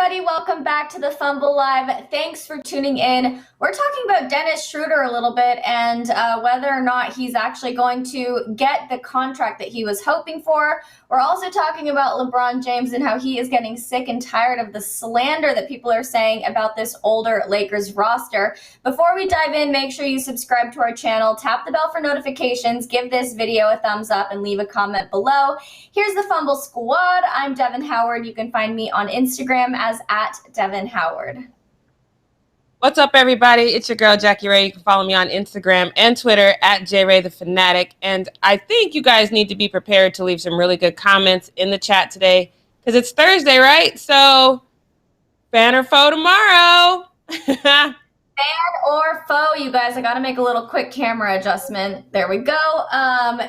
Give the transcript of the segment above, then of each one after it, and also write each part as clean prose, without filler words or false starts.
everybody, welcome back to the Fumble Live. Thanks for tuning in. We're talking about Dennis Schroeder a little bit and whether or not he's actually going to get the contract that he was hoping for. We're also talking about LeBron James and how he is getting sick and tired of the slander that people are saying about this older Lakers roster. Before we dive in, make sure you subscribe to our channel, tap the bell for notifications, give this video a thumbs up, and leave a comment below. Here's the Fumble Squad. I'm Devin Howard. You can find me on Instagram as @DevinHoward. What's up, everybody? It's your girl, Jackie Ray. You can follow me on Instagram and Twitter @JRayTheFanatic. And I think you guys need to be prepared to leave some really good comments in the chat today because it's Thursday, right? So, fan or foe tomorrow. Fan or foe, you guys. I got to make a little quick camera adjustment. There we go.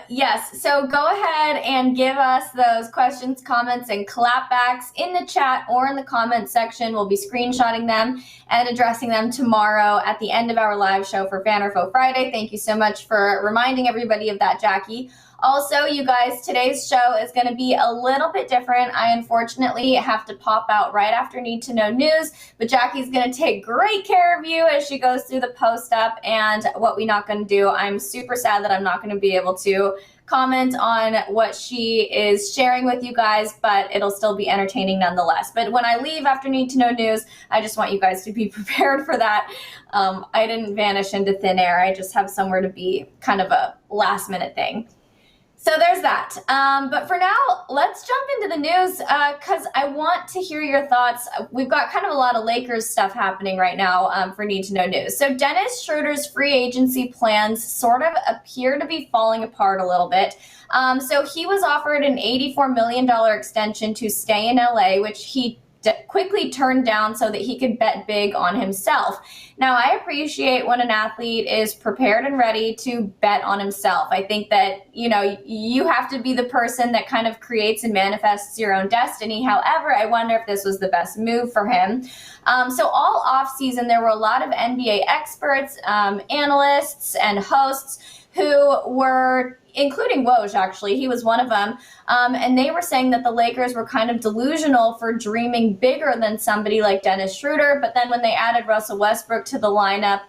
Yes, so go ahead and give us those questions, comments, and clapbacks in the chat or in the comment section. We'll be screenshotting them and addressing them tomorrow at the end of our live show for Fan or Foe Friday. Thank you so much for reminding everybody of that, Jackie. Also, you guys, today's show is going to be a little bit different. I unfortunately have to pop out right after Need to Know News, but Jackie's going to take great care of you as she goes through the post-up and what we're not going to do. I'm super sad that I'm not going to be able to comment on what she is sharing with you guys, but it'll still be entertaining nonetheless. But when I leave after Need to Know News, I just want you guys to be prepared for that. I didn't vanish into thin air. I just have somewhere to be, kind of a last-minute thing. So there's that. But for now, let's jump into the news because I want to hear your thoughts. We've got kind of a lot of Lakers stuff happening right now for Need to Know News. So Dennis Schroeder's free agency plans sort of appear to be falling apart a little bit. So he was offered an $84 million extension to stay in LA, which he quickly turned down so that he could bet big on himself. Now, I appreciate when an athlete is prepared and ready to bet on himself. I think that, you know, you have to be the person that kind of creates and manifests your own destiny. However, I wonder if this was the best move for him. So all offseason, there were a lot of NBA experts, analysts, and hosts who were, including Woj, actually, he was one of them, and they were saying that the Lakers were kind of delusional for dreaming bigger than somebody like Dennis Schroeder, but then when they added Russell Westbrook to the lineup,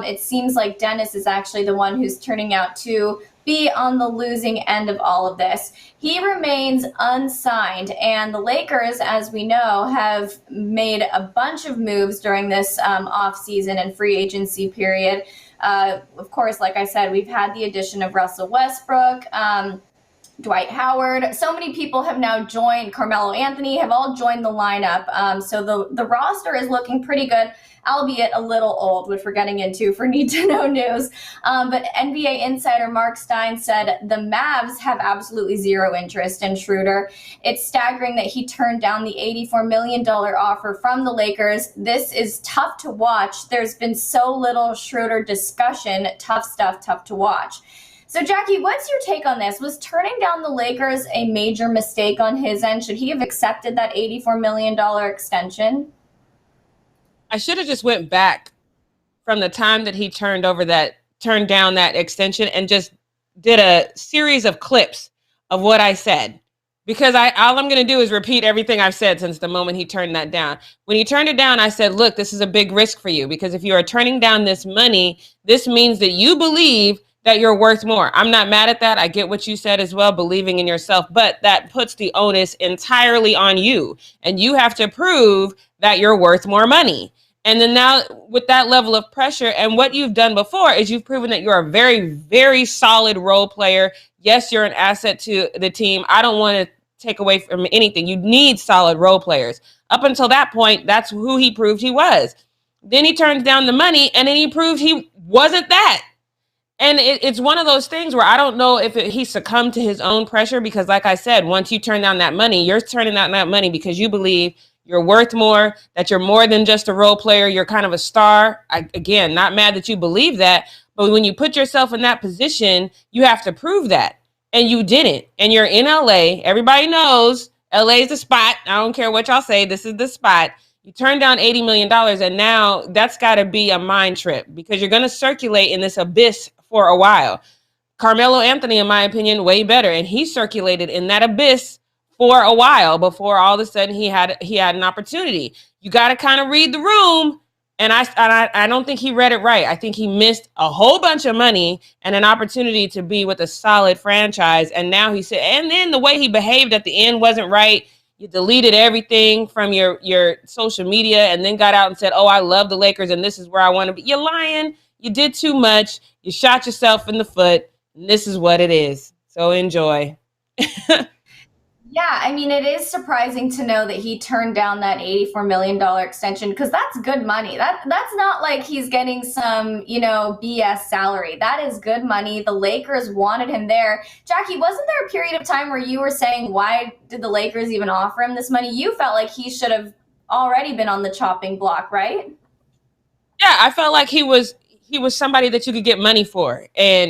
it seems like Dennis is actually the one who's turning out to be on the losing end of all of this. He remains unsigned, and the Lakers, as we know, have made a bunch of moves during this offseason and free agency period. Of course, like I said, we've had the addition of Russell Westbrook, Dwight Howard. So many people have now joined. Carmelo Anthony have all joined the lineup. So the roster is looking pretty good, albeit a little old, which we're getting into for Need to Know News. But NBA insider Mark Stein said the Mavs have absolutely zero interest in Schroeder. It's staggering that he turned down the $84 million offer from the Lakers. This is tough to watch. There's been so little Schroeder discussion. Tough stuff, tough to watch. So, Jackie, what's your take on this? Was turning down the Lakers a major mistake on his end? Should he have accepted that $84 million extension? I should have just went back from the time that he turned down that extension and just did a series of clips of what I said. Because all I'm going to do is repeat everything I've said since the moment he turned that down. When he turned it down, I said, look, this is a big risk for you because if you are turning down this money, this means that you believe that you're worth more. I'm not mad at that. I get what you said as well, believing in yourself, but that puts the onus entirely on you. And you have to prove that you're worth more money. And then now with that level of pressure and what you've done before is you've proven that you're a very, very solid role player. Yes, you're an asset to the team. I don't want to take away from anything. You need solid role players. Up until that point, that's who he proved he was. Then he turns down the money and then he proved he wasn't that. And it's one of those things where I don't know if he succumbed to his own pressure because, like I said, once you turn down that money, you're turning down that money because you believe you're worth more, that you're more than just a role player. You're kind of a star. Again, not mad that you believe that. But when you put yourself in that position, you have to prove that. And you didn't. And you're in LA. Everybody knows LA is the spot. I don't care what y'all say. This is the spot. You turned down $80 million. And now that's got to be a mind trip because you're going to circulate in this abyss for a while. Carmelo Anthony, in my opinion, way better. And he circulated in that abyss for a while before all of a sudden he had an opportunity. You got to kind of read the room. And I don't think he read it right. I think he missed a whole bunch of money and an opportunity to be with a solid franchise. And now he said, and then the way he behaved at the end wasn't right. You deleted everything from your social media and then got out and said, oh, I love the Lakers and this is where I want to be. You're lying. You did too much. You shot yourself in the foot. And this is what it is. So enjoy. Yeah, I mean, it is surprising to know that he turned down that $84 million extension, because that's good money. That's not like he's getting some, BS salary. That is good money. The Lakers wanted him there. Jackie, wasn't there a period of time where you were saying, why did the Lakers even offer him this money? You felt like he should have already been on the chopping block, right? Yeah, I felt like he was somebody that you could get money for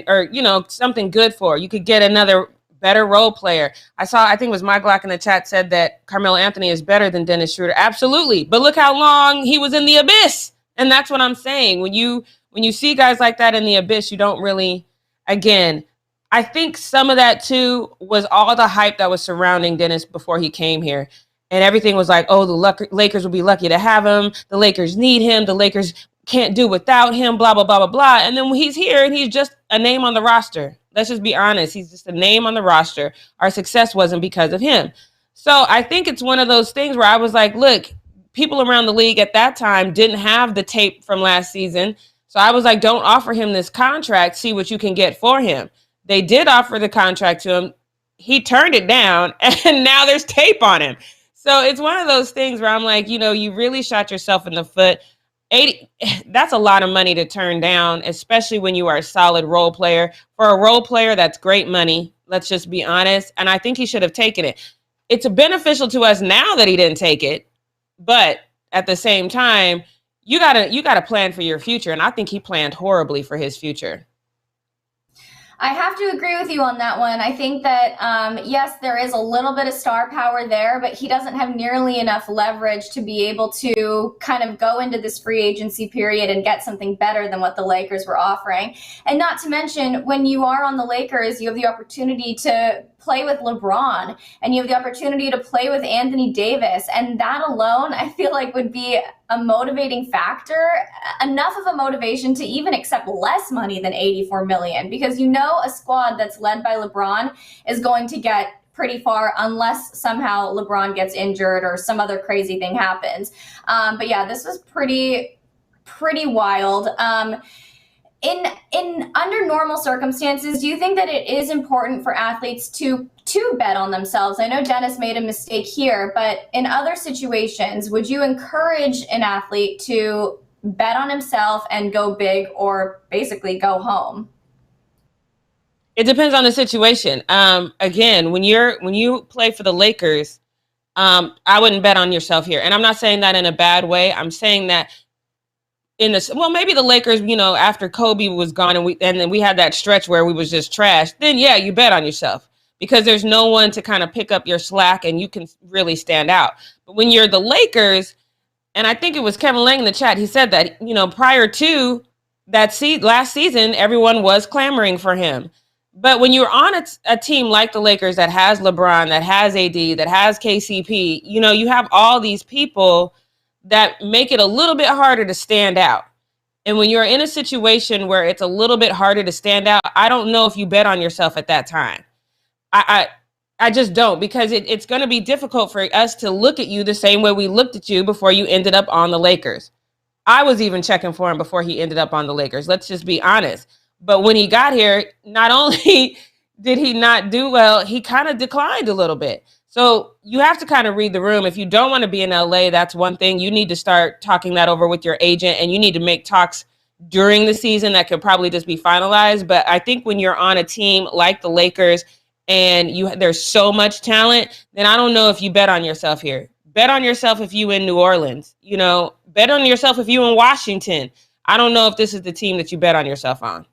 or something good for. You could get another better role player. I think it was Mike Glock in the chat said that Carmelo Anthony is better than Dennis Schroeder. Absolutely. But look how long he was in the abyss. And that's what I'm saying. When you see guys like that in the abyss, you don't really, again, I think some of that too was all the hype that was surrounding Dennis before he came here. And everything was like, oh, the Lakers will be lucky to have him. The Lakers need him. The Lakers can't do without him, blah, blah, blah, blah, blah. And then when he's here and he's just a name on the roster. Let's just be honest. He's just a name on the roster. Our success wasn't because of him. So I think it's one of those things where I was like, look, people around the league at that time didn't have the tape from last season. So I was like, don't offer him this contract. See what you can get for him. They did offer the contract to him. He turned it down and now there's tape on him. So it's one of those things where I'm like, you really shot yourself in the foot. 80, that's a lot of money to turn down, especially when you are a solid role player. For a role player, that's great money. Let's just be honest. And I think he should have taken it. It's beneficial to us now that he didn't take it. But at the same time, you gotta plan for your future. And I think he planned horribly for his future. I have to agree with you on that one. I think that, yes, there is a little bit of star power there, but he doesn't have nearly enough leverage to be able to kind of go into this free agency period and get something better than what the Lakers were offering. And not to mention, when you are on the Lakers, you have the opportunity to play with LeBron and you have the opportunity to play with Anthony Davis. And that alone, I feel like would be a motivating factor, enough of a motivation to even accept less money than $84 million, because a squad that's led by LeBron is going to get pretty far unless somehow LeBron gets injured or some other crazy thing happens. But yeah, this was pretty wild. In under normal circumstances, do you think that it is important for athletes to bet on themselves? I know Dennis made a mistake here, but in other situations, would you encourage an athlete to bet on himself and go big, or basically go home? It depends on the situation. Again, when you play for the Lakers, I wouldn't bet on yourself here. And I'm not saying that in a bad way. I'm saying that maybe the Lakers, after Kobe was gone and then we had that stretch where we was just trash, then yeah, you bet on yourself because there's no one to kind of pick up your slack and you can really stand out. But when you're the Lakers, and I think it was Kevin Lang in the chat, he said that, prior to that last season, everyone was clamoring for him. But when you're on a team like the Lakers that has LeBron, that has AD, that has KCP, you have all these people that make it a little bit harder to stand out. And when you're in a situation where it's a little bit harder to stand out, I don't know if you bet on yourself at that time. I just don't, because it's going to be difficult for us to look at you the same way we looked at you before you ended up on the Lakers. I was even checking for him before he ended up on the Lakers. Let's just be honest. But when he got here, not only did he not do well, he kind of declined a little bit. So you have to kind of read the room. If you don't want to be in LA, that's one thing. You need to start talking that over with your agent, and you need to make talks during the season that could probably just be finalized. But I think when you're on a team like the Lakers and there's so much talent, then I don't know if you bet on yourself here. Bet on yourself if you in New Orleans, bet on yourself if you in Washington. I don't know if this is the team that you bet on yourself on.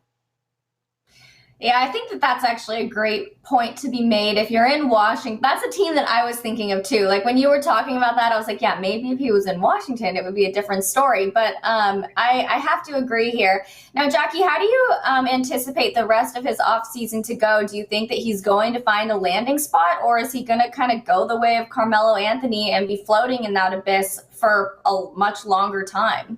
Yeah, I think that that's actually a great point to be made. If you're in Washington, that's a team that I was thinking of too. Like when you were talking about that, I was like, yeah, maybe if he was in Washington, it would be a different story. But I have to agree here. Now, Jackie, how do you anticipate the rest of his offseason to go? Do you think that he's going to find a landing spot, or is he going to kind of go the way of Carmelo Anthony and be floating in that abyss for a much longer time?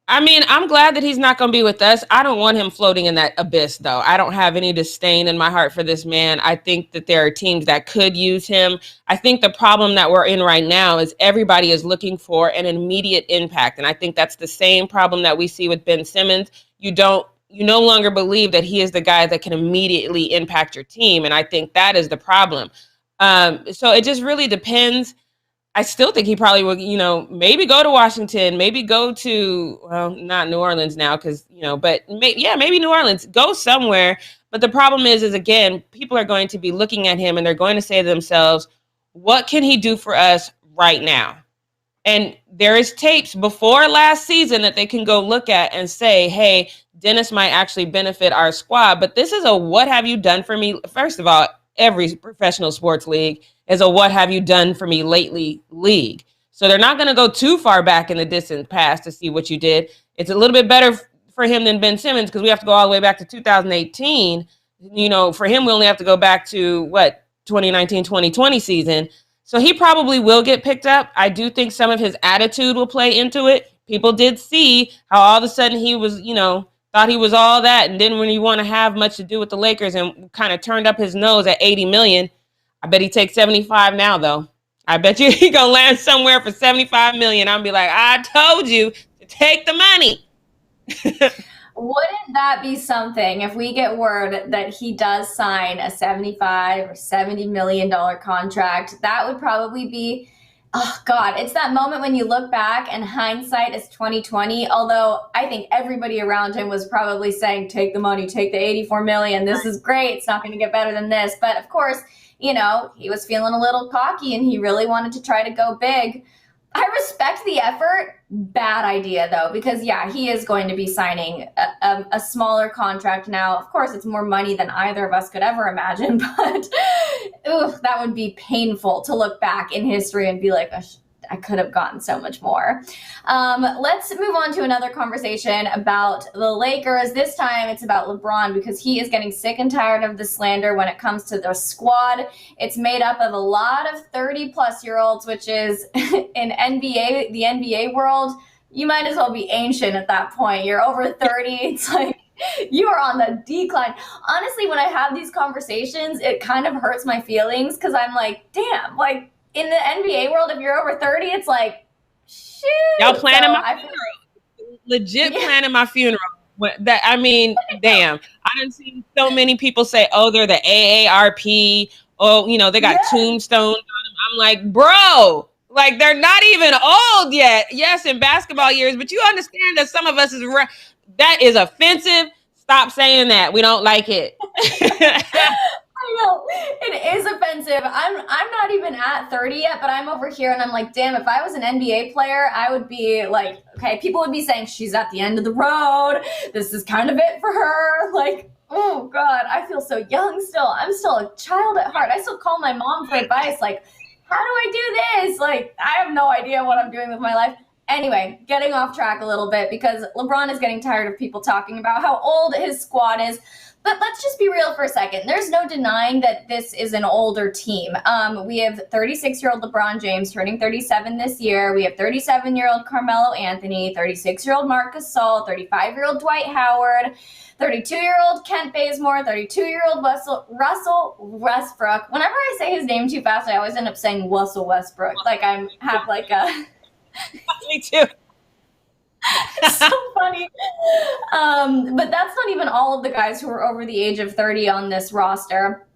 I mean, I'm glad that he's not going to be with us. I don't want him floating in that abyss, though. I don't have any disdain in my heart for this man. I think that there are teams that could use him. I think the problem that we're in right now is everybody is looking for an immediate impact. And I think that's the same problem that we see with Ben Simmons. You no longer believe that he is the guy that can immediately impact your team. And I think that is the problem. So it just really depends. I still think he probably would, maybe go to Washington, maybe go to, well, not New Orleans now because, but maybe New Orleans, go somewhere. But the problem is again, people are going to be looking at him and they're going to say to themselves, what can he do for us right now? And there is tapes before last season that they can go look at and say, hey, Dennis might actually benefit our squad. But this is a what have you done for me? First of all, every professional sports league is a what have you done for me lately league. So they're not going to go too far back in the distant past to see what you did. It's a little bit better for him than Ben Simmons because we have to go all the way back to 2018. For him, we only have to go back to 2019, 2020 season. So he probably will get picked up. I do think some of his attitude will play into it. People did see how all of a sudden he was, thought he was all that and didn't really want to have much to do with the Lakers and kind of turned up his nose at 80 million. I bet he takes 75 now, though. I bet you he gonna land somewhere for 75 million. I'll be like, I told you to take the money. Wouldn't that be something if we get word that he does sign a 75 or $70 million contract? That would probably be, oh God, it's that moment when you look back and hindsight is 2020. Although I think everybody around him was probably saying, take the money, take the 84 million. This is great. It's not going to get better than this. But of course, he was feeling a little cocky and he really wanted to try to go big. I respect the effort. Bad idea, though, because, yeah, he is going to be signing a smaller contract now. Of course, it's more money than either of us could ever imagine, but that would be painful to look back in history and be like, I could have gotten so much more. Let's move on to another conversation about the Lakers. This time it's about LeBron because he is getting sick and tired of the slander when it comes to their squad. It's made up of a lot of 30-plus-year-olds, which is in the NBA world, you might as well be ancient at that point. You're over 30. It's like you are on the decline. Honestly, when I have these conversations, it kind of hurts my feelings because I'm like, damn, like, in the NBA world, if you're over 30, it's like, shoot. Y'all planning my funeral. Legit planning my funeral. Damn. I done seen so many people say, oh, they're the AARP. Oh, they got tombstones on them. I'm like, bro, like they're not even old yet. Yes, in basketball years, but you understand that some of us that is offensive. Stop saying that. We don't like it. I know it is offensive. I'm not even at 30 yet, but I'm over here and I'm like, damn, if I was an NBA player, I would be like, okay, people would be saying she's at the end of the road. This is kind of it for her. Like, oh God, I feel so young still. I'm still a child at heart. I still call my mom for advice. Like, how do I do this? Like, I have no idea what I'm doing with my life. Anyway, getting off track a little bit because LeBron is getting tired of people talking about how old his squad is. But let's just be real for a second. There's no denying that this is an older team. We have 36-year-old LeBron James turning 37 this year. We have 37-year-old Carmelo Anthony, 36-year-old Marc Gasol, 35-year-old Dwight Howard, 32-year-old Kent Bazemore, 32-year-old Russell Westbrook. Whenever I say his name too fast, I always end up saying Russell Westbrook. Like I have like a... Me too. So funny. But that's not even all of the guys who are over the age of 30 on this roster.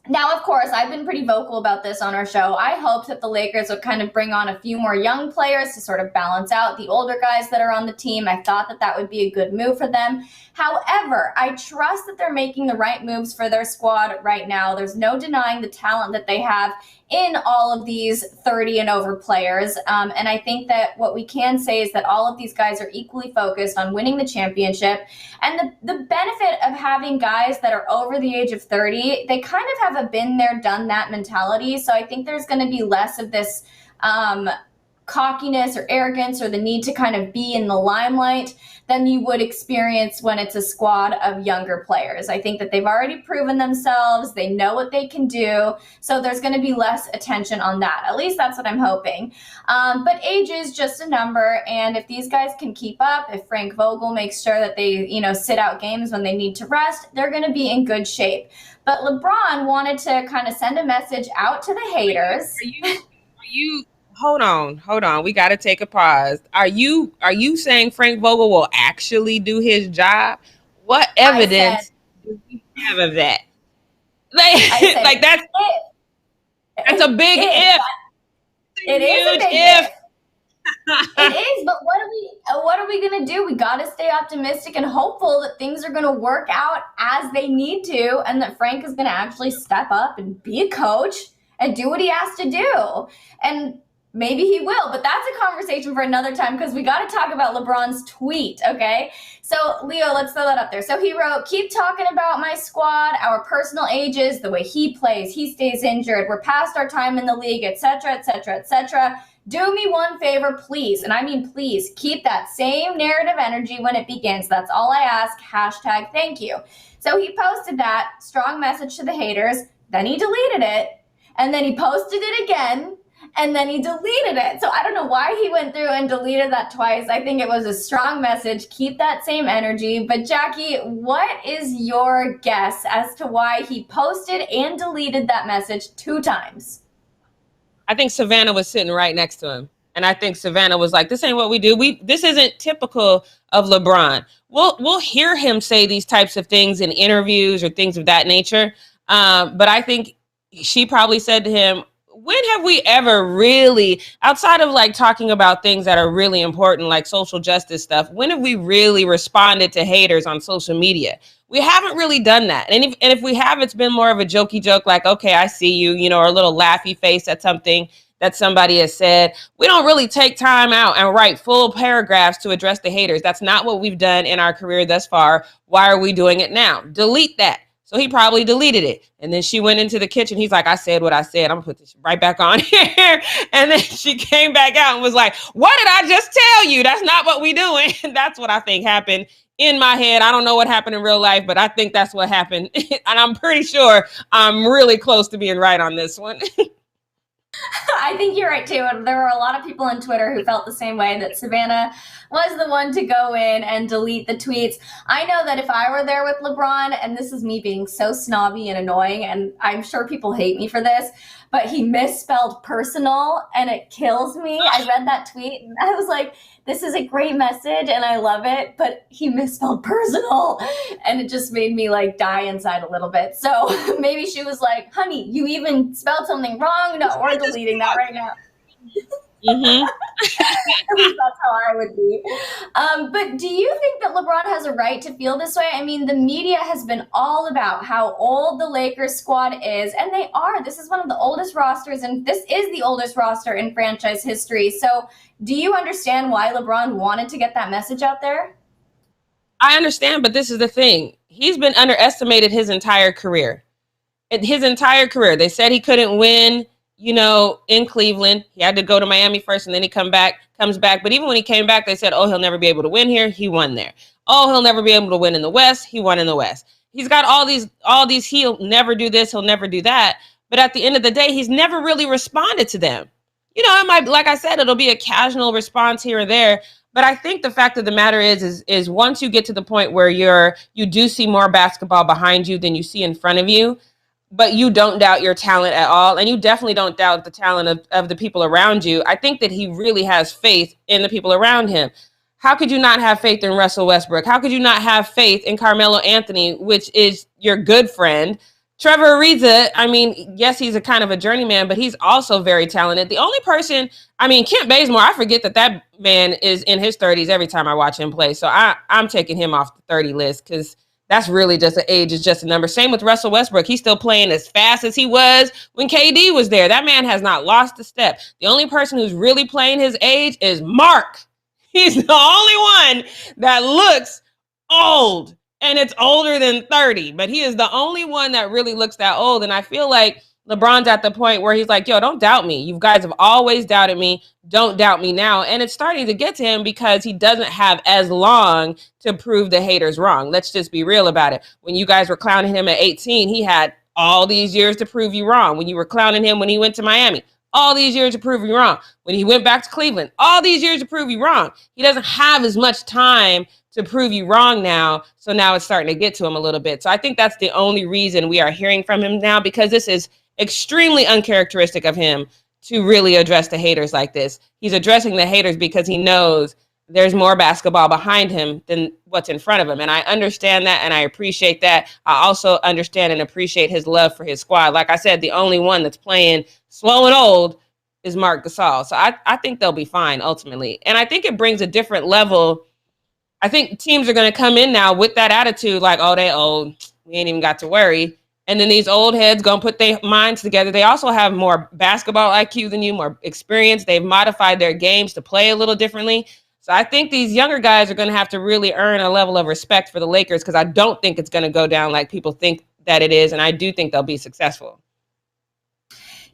Now, of course, I've been pretty vocal about this on our show. I hoped that the Lakers would kind of bring on a few more young players to sort of balance out the older guys that are on the team. I thought that that would be a good move for them. However, I trust that they're making the right moves for their squad right now. There's no denying the talent that they have in all of these 30 and over players. And I think that what we can say is that all of these guys are equally focused on winning the championship. And the benefit of having guys that are over the age of 30, they kind of have a been there, done that mentality. So I think there's going to be less of this cockiness or arrogance or the need to kind of be in the limelight than you would experience when it's a squad of younger players. I think that they've already proven themselves. They know what they can do. So there's going to be less attention on that. At least that's what I'm hoping. But age is just a number. And if these guys can keep up, if Frank Vogel makes sure that they, sit out games when they need to rest, they're going to be in good shape. But LeBron wanted to kind of send a message out to the haters. Are you Hold on. We got to take a pause. Are you saying Frank Vogel will actually do his job? What evidence do we have of that? Like that's a big if. It is a big if. It is, but what are we gonna do? We gotta stay optimistic and hopeful that things are gonna work out as they need to, and that Frank is gonna actually step up and be a coach and do what he has to do. And maybe he will, but that's a conversation for another time because we got to talk about LeBron's tweet, okay? So, Leo, let's throw that up there. So he wrote, keep talking about my squad, our personal ages, the way he plays, he stays injured, we're past our time in the league, etc., etc., etc. Do me one favor, please, and I mean please, keep that same narrative energy when it begins. That's all I ask, hashtag thank you. So he posted that strong message to the haters, then he deleted it, and then he posted it again, and then he deleted it. So I don't know why he went through and deleted that twice. I think it was a strong message. Keep that same energy. But Jackie, what is your guess as to why he posted and deleted that message 2 times? I think Savannah was sitting right next to him. And I think Savannah was like, this ain't what we do. This isn't typical of LeBron. We'll hear him say these types of things in interviews or things of that nature. But I think she probably said to him, when have we ever really, outside of like talking about things that are really important, like social justice stuff, when have we really responded to haters on social media? We haven't really done that. And if we have, it's been more of a jokey joke, like, okay, I see you, or a little laughy face at something that somebody has said. We don't really take time out and write full paragraphs to address the haters. That's not what we've done in our career thus far. Why are we doing it now? Delete that. So he probably deleted it. And then she went into the kitchen. He's like, I said what I said. I'm gonna put this right back on here. And then she came back out and was like, what did I just tell you? That's not what we doing. And that's what I think happened in my head. I don't know what happened in real life, but I think that's what happened. And I'm pretty sure I'm really close to being right on this one. I think you're right too. And there were a lot of people on Twitter who felt the same way, that Savannah was the one to go in and delete the tweets. I know that if I were there with LeBron, and this is me being so snobby and annoying, and I'm sure people hate me for this, but he misspelled personal and it kills me. I read that tweet and I was like, this is a great message and I love it, but he misspelled personal, and it just made me like die inside a little bit. So maybe she was like, honey, you even spelled something wrong? No, we're deleting that right now. Mm-hmm. At least that's how I would be. But do you think that LeBron has a right to feel this way? I mean, the media has been all about how old the Lakers squad is, and they are. This is one of the oldest rosters, and this is the oldest roster in franchise history. So do you understand why LeBron wanted to get that message out there? I understand, but this is the thing. He's been underestimated his entire career. They said he couldn't win, in Cleveland. He had to go to Miami first, and then he comes back. But even when he came back, they said, oh, he'll never be able to win here. He won there. Oh, he'll never be able to win in the West. He won in the West. He's got all these, he'll never do this. He'll never do that. But at the end of the day, he's never really responded to them. It might, like I said, it'll be a casual response here or there. But I think the fact of the matter is once you get to the point where you do see more basketball behind you than you see in front of you, but you don't doubt your talent at all, and you definitely don't doubt the talent of the people around you, I think that he really has faith in the people around him. How could you not have faith in Russell Westbrook? How could you not have faith in Carmelo Anthony, which is your good friend? Trevor Ariza, I mean, yes, he's a kind of a journeyman, but he's also very talented. The only person, Kent Bazemore, I forget that man is in his 30s every time I watch him play. So I'm taking him off the 30 list because that's really just an age is just a number. Same with Russell Westbrook. He's still playing as fast as he was when KD was there. That man has not lost a step. The only person who's really playing his age is Mark. He's the only one that looks old, and it's older than 30, but he is the only one that really looks that old. And I feel like LeBron's at the point where he's like, yo, don't doubt me. You guys have always doubted me. Don't doubt me now. And it's starting to get to him because he doesn't have as long to prove the haters wrong. Let's just be real about it. When you guys were clowning him at 18, he had all these years to prove you wrong. When you were clowning him when he went to Miami, all these years to prove you wrong. When he went back to Cleveland, all these years to prove you wrong. He doesn't have as much time to prove you wrong now. So now it's starting to get to him a little bit. So I think that's the only reason we are hearing from him now, because this is extremely uncharacteristic of him to really address the haters like this. He's addressing the haters because he knows there's more basketball behind him than what's in front of him. And I understand that, and I appreciate that. I also understand and appreciate his love for his squad. Like I said, the only one that's playing slow and old is Marc Gasol. So I think they'll be fine ultimately. And I think it brings a different level. I think teams are going to come in now with that attitude like, oh, they old. We ain't even got to worry. And then these old heads going to put their minds together. They also have more basketball IQ than you, more experience. They've modified their games to play a little differently. So I think these younger guys are going to have to really earn a level of respect for the Lakers, because I don't think it's going to go down like people think that it is. And I do think they'll be successful.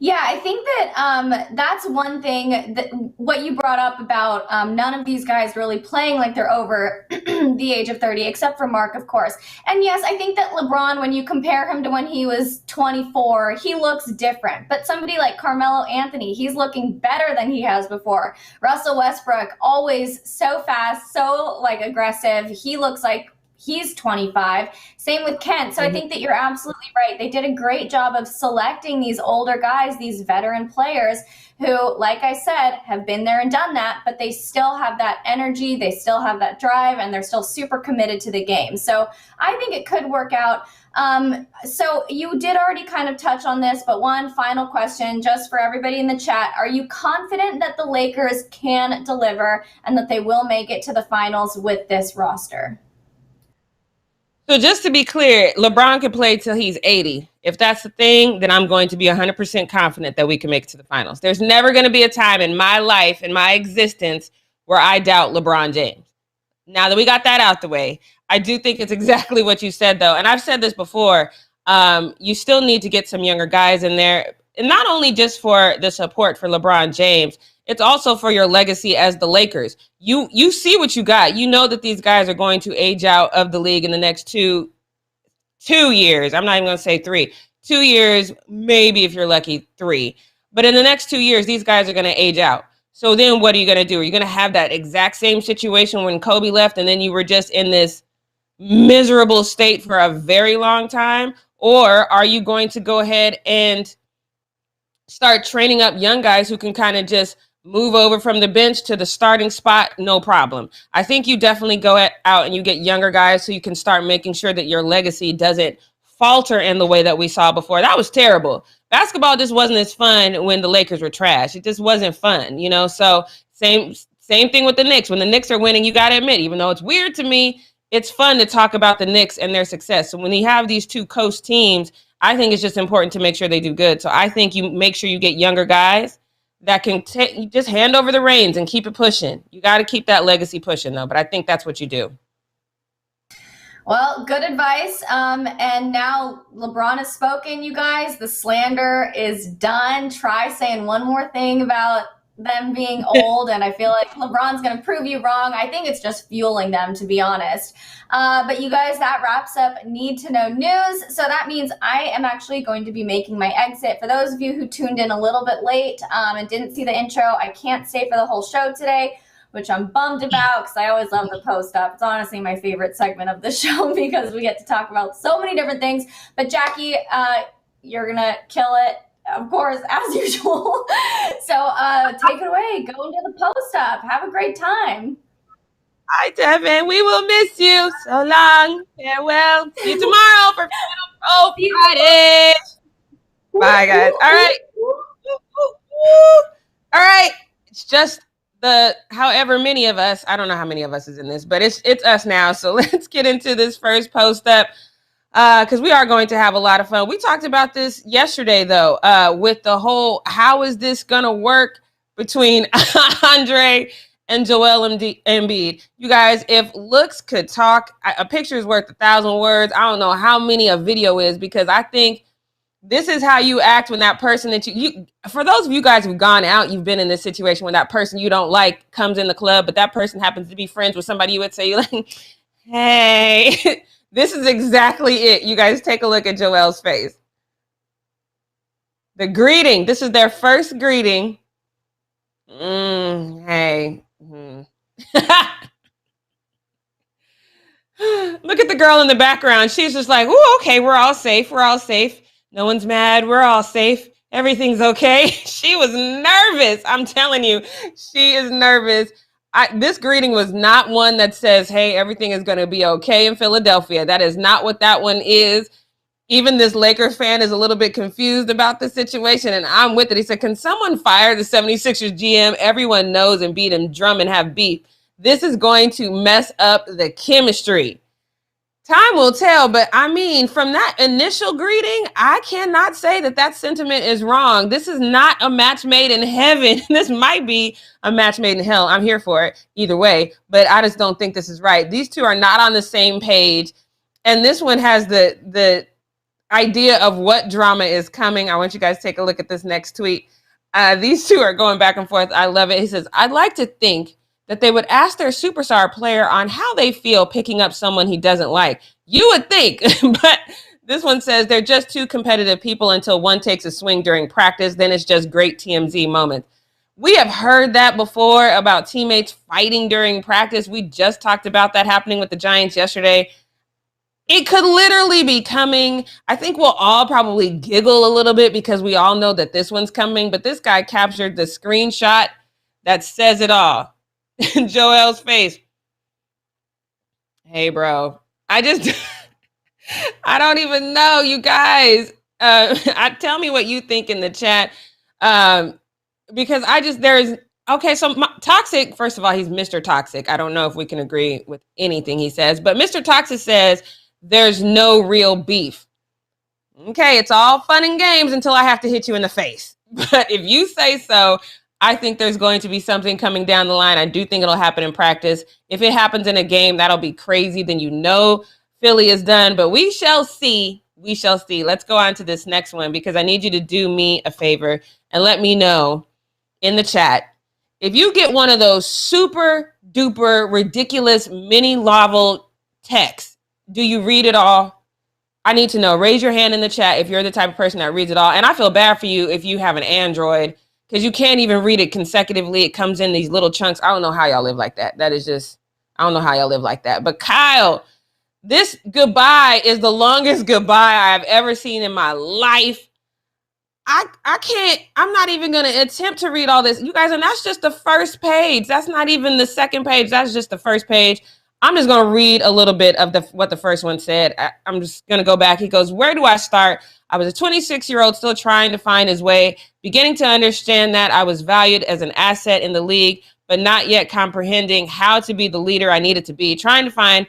Yeah, I think that that's one thing that what you brought up about none of these guys really playing like they're over the age of 30, except for Mark, of course. And yes, I think that LeBron, when you compare him to when he was 24, he looks different. But somebody like Carmelo Anthony, he's looking better than he has before. Russell Westbrook, always so fast, so like aggressive. He looks like he's 25. Same with Kent. So I think that you're absolutely right. They did a great job of selecting these older guys, these veteran players who, like I said, have been there and done that, but they still have that energy, they still have that drive, and they're still super committed to the game. So I think it could work out. So you did already kind of touch on this, but one final question just for everybody in the chat. Are you confident that the Lakers can deliver and that they will make it to the finals with this roster? So just to be clear, LeBron can play till he's 80. If that's the thing, then I'm going to be 100% confident that we can make it to the finals. There's never going to be a time in my life, in my existence, where I doubt LeBron James. Now that we got that out the way, I do think it's exactly what you said, though. And I've said this before. You still need to get some younger guys in there. And not only just for the support for LeBron James, it's also for your legacy as the Lakers. You see what you got. You know that these guys are going to age out of the league in the next two years. I'm not even going to say 3. 2 years, maybe if you're lucky, 3. But in the next 2 years, these guys are going to age out. So then what are you going to do? Are you going to have that exact same situation when Kobe left and then you were just in this miserable state for a very long time? Or are you going to go ahead and start training up young guys who can kind of just move over from the bench to the starting spot, no problem? I think you definitely go out and you get younger guys so you can start making sure that your legacy doesn't falter in the way that we saw before. That was terrible. Basketball just wasn't as fun when the Lakers were trash. It just wasn't fun, you know? So same thing with the Knicks. When the Knicks are winning, you got to admit, even though it's weird to me, it's fun to talk about the Knicks and their success. So when you have these two coast teams, I think it's just important to make sure they do good. So I think you make sure you get younger guys that can just hand over the reins and keep it pushing. You got to keep that legacy pushing, though. But I think that's what you do. Well, good advice. And now LeBron has spoken, you guys. The slander is done. Try saying one more thing about them being old, and I feel like LeBron's going to prove you wrong. I think it's just fueling them, to be honest. But you guys, that wraps up Need to Know News. So that means I am actually going to be making my exit. For those of you who tuned in a little bit late and didn't see the intro, I can't stay for the whole show today, which I'm bummed about because I always love the post-up. It's honestly my favorite segment of the show because we get to talk about so many different things. But Jackie, you're going to kill it, of course, as usual. So take it away. Go into the post-up. Have a great time. Hi, Devin. We will miss you. So long. Farewell. See you tomorrow for Final Pro Friday. Bye, guys. All right. All right. It's just however many of us, I don't know how many of us is in this, but it's us now. So let's get into this first post up because we are going to have a lot of fun. We talked about this yesterday though, with the whole, how is this going to work between Andre and Joel Embiid? You guys, if looks could talk, a picture is worth 1,000 words. I don't know how many a video is, because I think this is how you act when that person that you for those of you guys who've gone out, you've been in this situation when that person you don't like comes in the club, but that person happens to be friends with somebody you would say, you're like, hey, this is exactly it. You guys take a look at Joel's face. The greeting. This is their first greeting. Hey. Look at the girl in the background. She's just like, oh, okay, we're all safe. We're all safe. No one's mad. We're all safe. Everything's okay. She was nervous. I'm telling you, she is nervous. This greeting was not one that says, hey, everything is going to be okay in Philadelphia. That is not what that one is. Even this Lakers fan is a little bit confused about the situation, and I'm with it. He said, can someone fire the 76ers GM? Everyone knows Embiid and Drummond have beef. This is going to mess up the chemistry. Time will tell, but I mean, from that initial greeting, I cannot say that that sentiment is wrong. This is not a match made in heaven. This might be a match made in hell. I'm here for it either way, but I just don't think this is right. These two are not on the same page, and this one has the idea of what drama is coming. I want you guys to take a look at this next tweet. These two are going back and forth. I love it. He says, I'd like to think that they would ask their superstar player on how they feel picking up someone he doesn't like. You would think, but this one says they're just two competitive people until one takes a swing during practice. Then it's just great TMZ moments. We have heard that before about teammates fighting during practice. We just talked about that happening with the Giants yesterday. It could literally be coming. I think we'll all probably giggle a little bit because we all know that this one's coming, but this guy captured the screenshot that says it all. Joel's face. Hey, bro. I don't even know, you guys. Tell me what you think in the chat. Because okay, so Toxic, first of all, he's Mr. Toxic. I don't know if we can agree with anything he says, but Mr. Toxic says there's no real beef. Okay, it's all fun and games until I have to hit you in the face. But if you say so, I think there's going to be something coming down the line. I do think it'll happen in practice. If it happens in a game, that'll be crazy. Then you know Philly is done. But we shall see. We shall see. Let's go on to this next one because I need you to do me a favor and let me know in the chat. If you get one of those super duper ridiculous mini novel texts, do you read it all? I need to know. Raise your hand in the chat if you're the type of person that reads it all. And I feel bad for you if you have an Android, because you can't even read it consecutively. It comes in these little chunks. I don't know how y'all live like that. I don't know how y'all live like that. But Kyle, this goodbye is the longest goodbye I've ever seen in my life. I'm not even going to attempt to read all this. You guys, and that's just the first page. That's not even the second page. That's just the first page. I'm just going to read a little bit of what the first one said. I'm just going to go back. He goes, where do I start? I was a 26-year-old still trying to find his way, beginning to understand that I was valued as an asset in the league, but not yet comprehending how to be the leader I needed to be, trying to find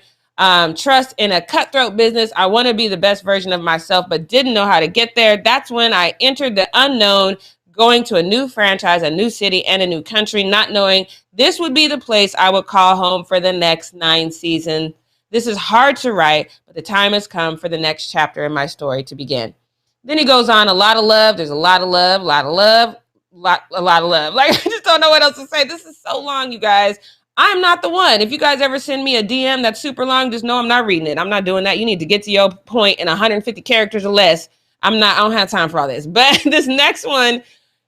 trust in a cutthroat business. I want to be the best version of myself, but didn't know how to get there. That's when I entered the unknown, going to a new franchise, a new city, and a new country, not knowing this would be the place I would call home for the next 9 seasons. This is hard to write, but the time has come for the next chapter in my story to begin. Then he goes on, a lot of love. There's a lot of love, a lot of love, a lot of love. Like, I just don't know what else to say. This is so long, you guys. I'm not the one. If you guys ever send me a DM that's super long, just know I'm not reading it. I'm not doing that. You need to get to your point in 150 characters or less. I don't have time for all this. But this next one,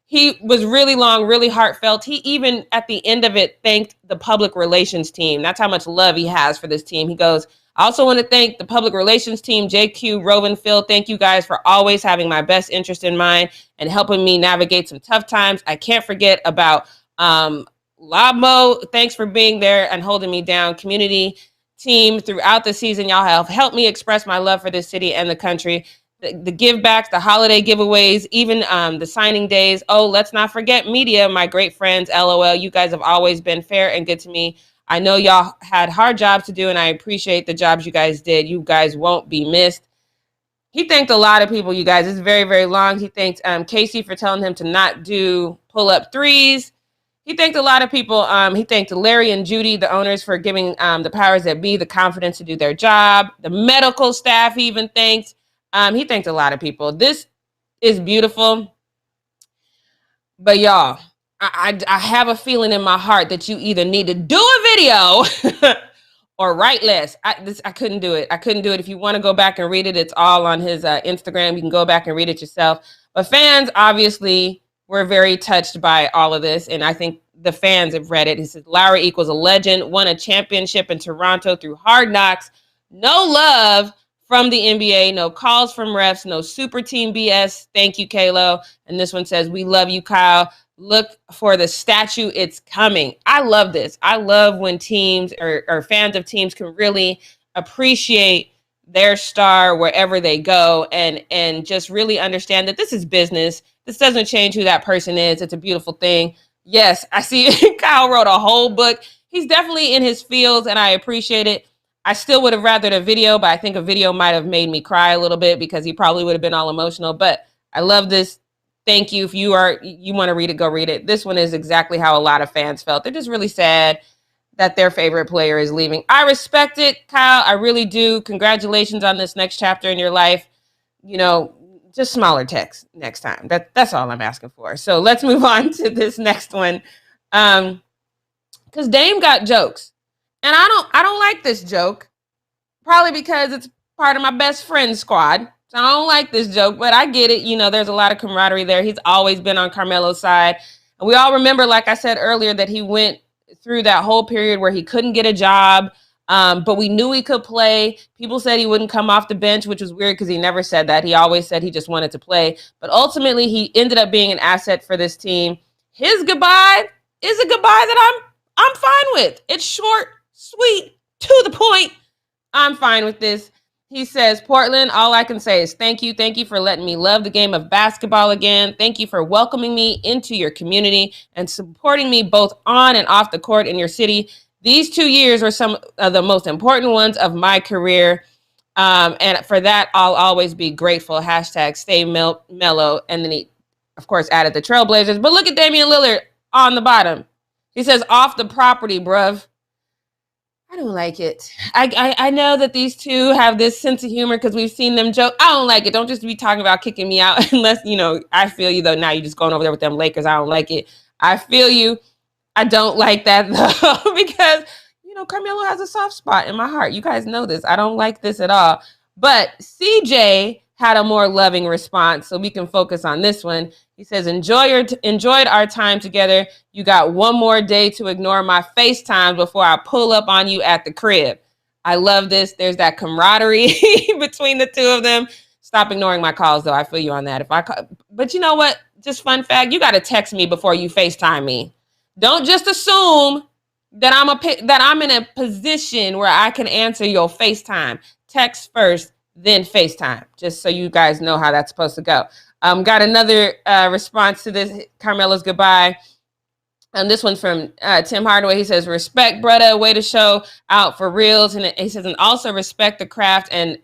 he was really long, really heartfelt. He even at the end of it thanked the public relations team. That's how much love he has for this team. He goes, I also want to thank the public relations team, JQ, Rowan, Phil. Thank you guys for always having my best interest in mind and helping me navigate some tough times. I can't forget about Labmo. Thanks for being there and holding me down. Community team throughout the season. Y'all have helped me express my love for this city and the country. the give backs, the holiday giveaways, even the signing days. Oh, let's not forget media, my great friends, LOL. You guys have always been fair and good to me. I know y'all had hard jobs to do, and I appreciate the jobs you guys did. You guys won't be missed. He thanked a lot of people, you guys. It's very, very long. He thanked Casey for telling him to not do pull-up threes. He thanked a lot of people. He thanked Larry and Judy, the owners, for giving the powers that be the confidence to do their job. The medical staff he even thanked. He thanked a lot of people. This is beautiful. But y'all, I have a feeling in my heart that you either need to do a video or write less. I couldn't do it. I couldn't do it. If you want to go back and read it, it's all on his Instagram. You can go back and read it yourself. But fans, obviously, were very touched by all of this. And I think the fans have read it. He says, Lowry equals a legend, won a championship in Toronto through hard knocks. No love from the NBA, no calls from refs, no super team BS. Thank you, Kalo. And this one says, we love you, Kyle. Look for the statue. It's coming. I love this. I love when teams or fans of teams can really appreciate their star wherever they go and just really understand that this is business. This doesn't change who that person is. It's a beautiful thing. Yes, I see Kyle wrote a whole book. He's definitely in his fields, and I appreciate it. I still would have rathered a video, but I think a video might have made me cry a little bit because he probably would have been all emotional. But I love this. Thank you. If you want to read it, go read it. This one is exactly how a lot of fans felt. They're just really sad that their favorite player is leaving. I respect it, Kyle. I really do. Congratulations on this next chapter in your life. You know, just smaller text next time. That's all I'm asking for. So let's move on to this next one. Because Dame got jokes. And I don't like this joke. Probably because it's part of my best friend squad. So I don't like this joke, but I get it. You know, there's a lot of camaraderie there. He's always been on Carmelo's side. And we all remember, like I said earlier, that he went through that whole period where he couldn't get a job. But we knew he could play. People said he wouldn't come off the bench, which was weird because he never said that. He always said he just wanted to play. But ultimately, he ended up being an asset for this team. His goodbye is a goodbye that I'm fine with. It's short, sweet, to the point. I'm fine with this. He says, Portland, all I can say is thank you. Thank you for letting me love the game of basketball again. Thank you for welcoming me into your community and supporting me both on and off the court in your city. These 2 years were some of the most important ones of my career. And for that, I'll always be grateful. Hashtag stay mellow. And then he, of course, added the Trailblazers. But look at Damian Lillard on the bottom. He says, off the property, bruv. I don't like it. I know that these two have this sense of humor because we've seen them joke. I don't like it. Don't just be talking about kicking me out unless, you know, I feel you, though. Now you're just going over there with them Lakers. I don't like it. I feel you. I don't like that, though, because, you know, Carmelo has a soft spot in my heart. You guys know this. I don't like this at all. But CJ had a more loving response, so we can focus on this one. He says, enjoyed our time together. You got one more day to ignore my FaceTime before I pull up on you at the crib. I love this. There's that camaraderie between the two of them. Stop ignoring my calls, though. I feel you on that. But you know what? Just fun fact, you got to text me before you FaceTime me. Don't just assume that I'm in a position where I can answer your FaceTime. Text first, then FaceTime, just so you guys know how that's supposed to go. Got another response to this, Carmelo's goodbye. And this one's from Tim Hardaway. He says, respect, brother, way to show out for reals. And he says, and also respect the craft and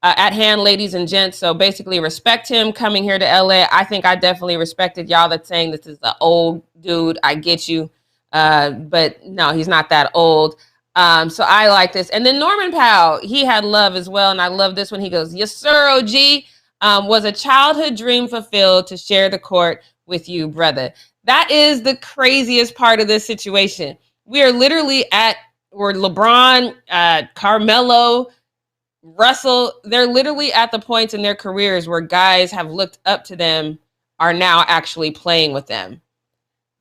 at hand, ladies and gents. So basically respect him coming here to LA. I think I definitely respected y'all that's saying this is the old dude. I get you. But no, he's not that old. So I like this. And then Norman Powell, he had love as well. And I love this one. He goes, yes, sir, OG. Was a childhood dream fulfilled to share the court with you, brother. That is the craziest part of this situation. We are literally where LeBron, Carmelo, Russell, they're literally at the points in their careers where guys have looked up to them, are now actually playing with them.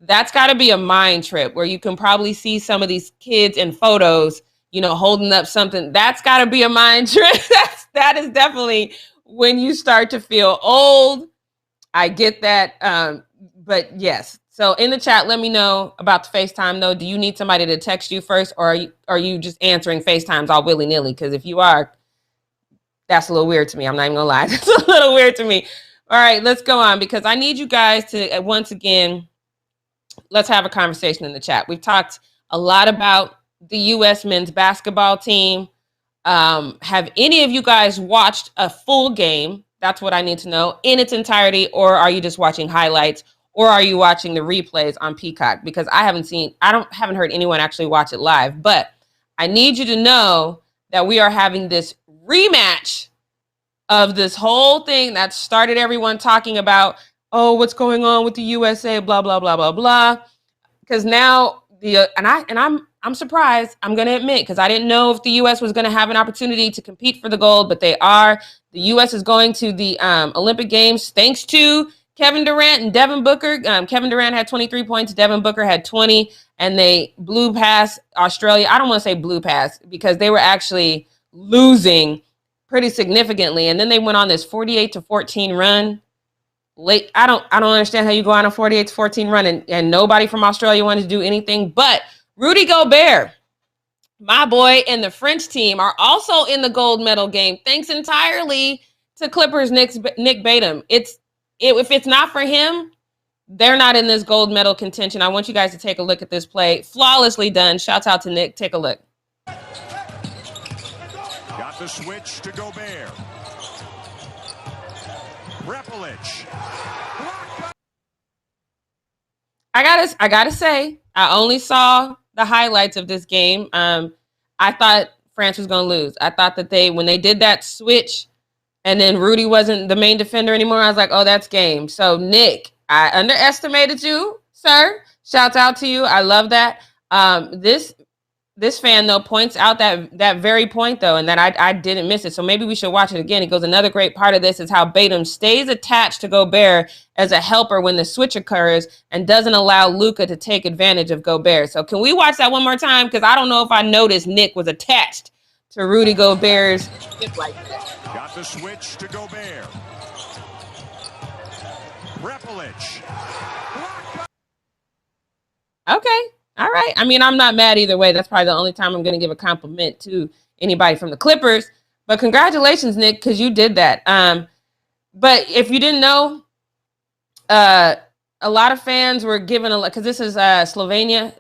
That's got to be a mind trip where you can probably see some of these kids in photos, you know, holding up something. That's got to be a mind trip. That is definitely when you start to feel old. I get that. But yes. So in the chat, let me know about the FaceTime, though. Do you need somebody to text you first, or are you just answering FaceTimes all willy-nilly? Because if you are, That's a little weird to me. I'm not even gonna lie. That's a little weird to me. All right, let's go on because I need you guys to, once again, let's have a conversation in the chat. We've talked a lot about the U.S. men's basketball team. Have any of you guys watched a full game? That's what I need to know in its entirety, or are you just watching highlights, or are you watching the replays on Peacock? Because I haven't heard anyone actually watch it live, but I need you to know that we are having this rematch of this whole thing that started everyone talking about, oh, what's going on with the USA, blah, blah, blah, blah, blah. Because now I'm surprised, I'm going to admit, because I didn't know if the U.S. was going to have an opportunity to compete for the gold, but they are. The U.S. is going to the Olympic Games thanks to Kevin Durant and Devin Booker. Kevin Durant had 23 points, Devin Booker had 20, and they blew past Australia. I don't want to say blew past because they were actually losing pretty significantly, and then they went on this 48-14 run. Late, I don't understand how you go on a 48-14 run and nobody from Australia wanted to do anything. But Rudy Gobert, my boy, and the French team are also in the gold medal game, thanks entirely to Clippers Nick Batum. If it's not for him, they're not in this gold medal contention. I want you guys to take a look at this play. Flawlessly done. Shouts out to Nick. Take a look. Got the switch to Gobert. Repelich. I gotta say, I only saw the highlights of this game. I thought France was gonna lose. I thought that when they did that switch and then Rudy wasn't the main defender anymore, I was like, oh, that's game. So Nick, I underestimated you, sir. Shouts out to you. I love that. This fan, though, points out that very point, though, and that I didn't miss it. So maybe we should watch it again. He goes, another great part of this is how Batum stays attached to Gobert as a helper when the switch occurs and doesn't allow Luka to take advantage of Gobert. So can we watch that one more time? Because I don't know if I noticed Nick was attached to Rudy Gobert's hip like that. Got the switch to Gobert. Repelich. Okay. All right. I mean, I'm not mad either way. That's probably the only time I'm going to give a compliment to anybody from the Clippers. But congratulations, Nick, because you did that. But if you didn't know, a lot of fans were given because this is Slovenia.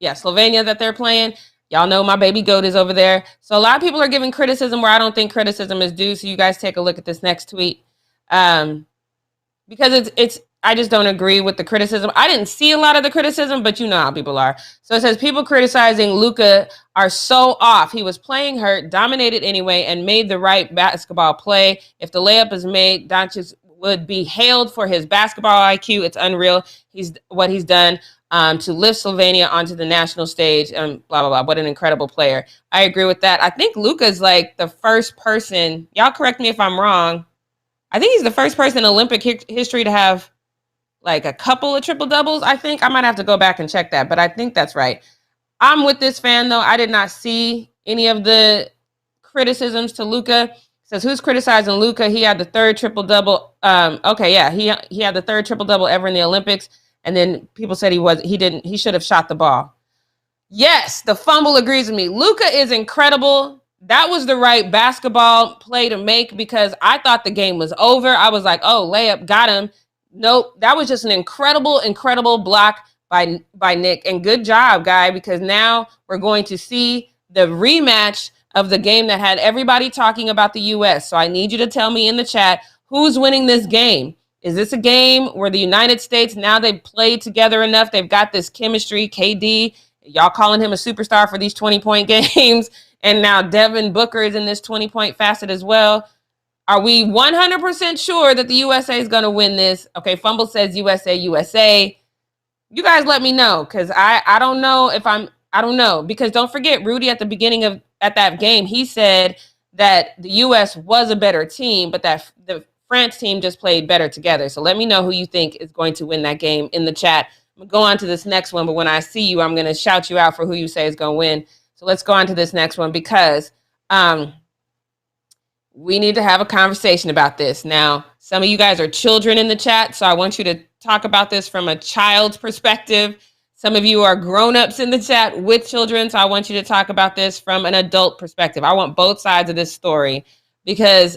Yeah, Slovenia that they're playing. Y'all know my baby goat is over there. So a lot of people are giving criticism where I don't think criticism is due. So you guys take a look at this next tweet. Because I just don't agree with the criticism. I didn't see a lot of the criticism, but you know how people are. So it says, people criticizing Luka are so off. He was playing hurt, dominated anyway, and made the right basketball play. If the layup is made, Doncic would be hailed for his basketball IQ. It's unreal. What he's done to lift Slovenia onto the national stage and blah, blah, blah. What an incredible player. I agree with that. I think Luka's like the first person, y'all correct me if I'm wrong, I think he's the first person in Olympic history to have like a couple of triple doubles. I think I might have to go back and check that, but I think that's right. I'm with this fan though. I did not see any of the criticisms to Luka. It says, who's criticizing Luka? He had the third triple double. Okay, yeah, he had the third triple double ever in the Olympics, and then people said he should have shot the ball. Yes, the fumble agrees with me. Luka is incredible. That was the right basketball play to make because I thought the game was over. I was like, oh, layup, got him. Nope, that was just an incredible, incredible block by Nick. And good job, guy, because now we're going to see the rematch of the game that had everybody talking about the U.S. So I need you to tell me in the chat, who's winning this game? Is this a game where the United States, now they've played together enough, they've got this chemistry, KD, y'all calling him a superstar for these 20-point games, and now Devin Booker is in this 20-point facet as well. Are we 100% sure that the USA is going to win this? Okay, Fumble says USA, USA. You guys let me know, because I don't know if I don't know. Because don't forget, Rudy at the beginning of that game, he said that the US was a better team, but that the France team just played better together. So let me know who you think is going to win that game in the chat. I'm going to go on to this next one, but when I see you, I'm going to shout you out for who you say is going to win. So let's go on to this next one because we need to have a conversation about this. Now, some of you guys are children in the chat, so I want you to talk about this from a child's perspective. Some of you are grown-ups in the chat with children, so I want you to talk about this from an adult perspective. I want both sides of this story because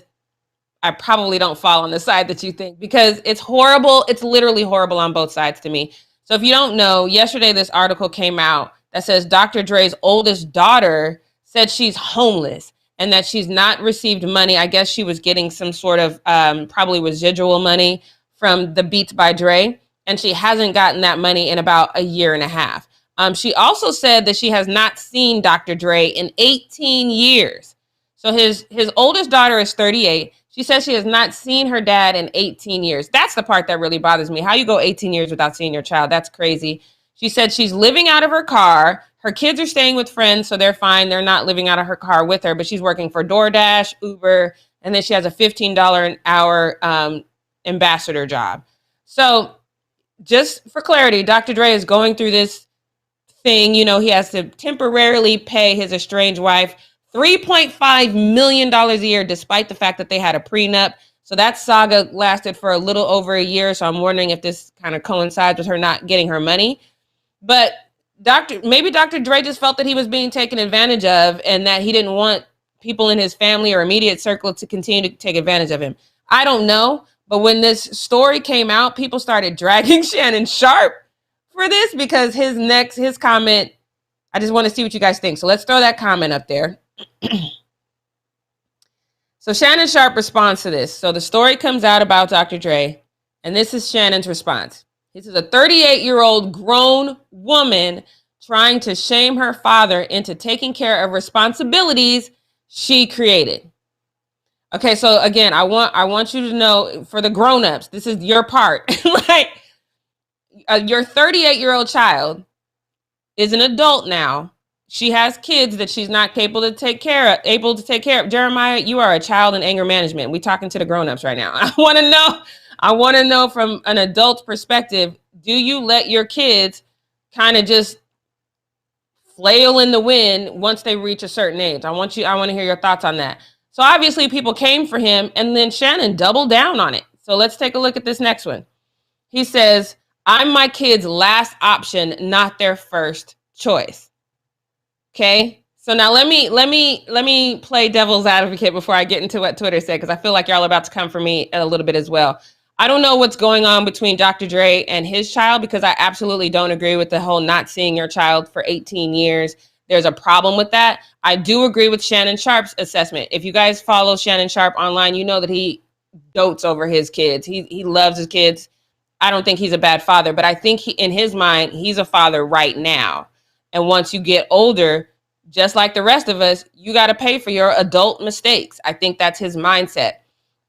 I probably don't fall on the side that you think, because it's horrible. It's literally horrible on both sides to me. So if you don't know, yesterday this article came out that says Dr. Dre's oldest daughter said she's homeless and that she's not received money. I guess she was getting some sort of probably residual money from the Beats by Dre, and she hasn't gotten that money in about a year and a half. She also said that she has not seen Dr. Dre in 18 years. So his oldest daughter is 38. She says she has not seen her dad in 18 years. That's the part that really bothers me. How you go 18 years without seeing your child? That's crazy. She said she's living out of her car. Her kids are staying with friends, so they're fine. They're not living out of her car with her, but she's working for DoorDash, Uber, and then she has a $15 an hour ambassador job. So just for clarity, Dr. Dre is going through this thing. You know, he has to temporarily pay his estranged wife $3.5 million a year, despite the fact that they had a prenup. So that saga lasted for a little over a year. So I'm wondering if this kind of coincides with her not getting her money. But maybe Dr. Dre just felt that he was being taken advantage of and that he didn't want people in his family or immediate circle to continue to take advantage of him. I don't know. But when this story came out, people started dragging Shannon Sharpe for this because his comment, I just want to see what you guys think. So let's throw that comment up there. So Shannon Sharpe responds to this. So the story comes out about Dr. Dre, and this is Shannon's response. This is a 38-year-old grown woman trying to shame her father into taking care of responsibilities she created. Okay, so again, I want you to know, for the grown-ups, this is your part. Like, your 38-year-old child is an adult now. She has kids that she's not able to take care of. Jeremiah, you are a child in anger management. We're talking to the grown-ups right now. I want to know from an adult perspective, do you let your kids kind of just flail in the wind once they reach a certain age? I want to hear your thoughts on that. So obviously people came for him, and then Shannon doubled down on it. So let's take a look at this next one. He says, I'm my kid's last option, not their first choice. Okay, so now let me play devil's advocate before I get into what Twitter said, because I feel like y'all are about to come for me a little bit as well. I don't know what's going on between Dr. Dre and his child, because I absolutely don't agree with the whole not seeing your child for 18 years. There's a problem with that. I do agree with Shannon Sharpe's assessment. If you guys follow Shannon Sharpe online, you know that he dotes over his kids. He loves his kids. I don't think he's a bad father, but I think in his mind, he's a father right now. And once you get older, just like the rest of us, you got to pay for your adult mistakes. I think that's his mindset.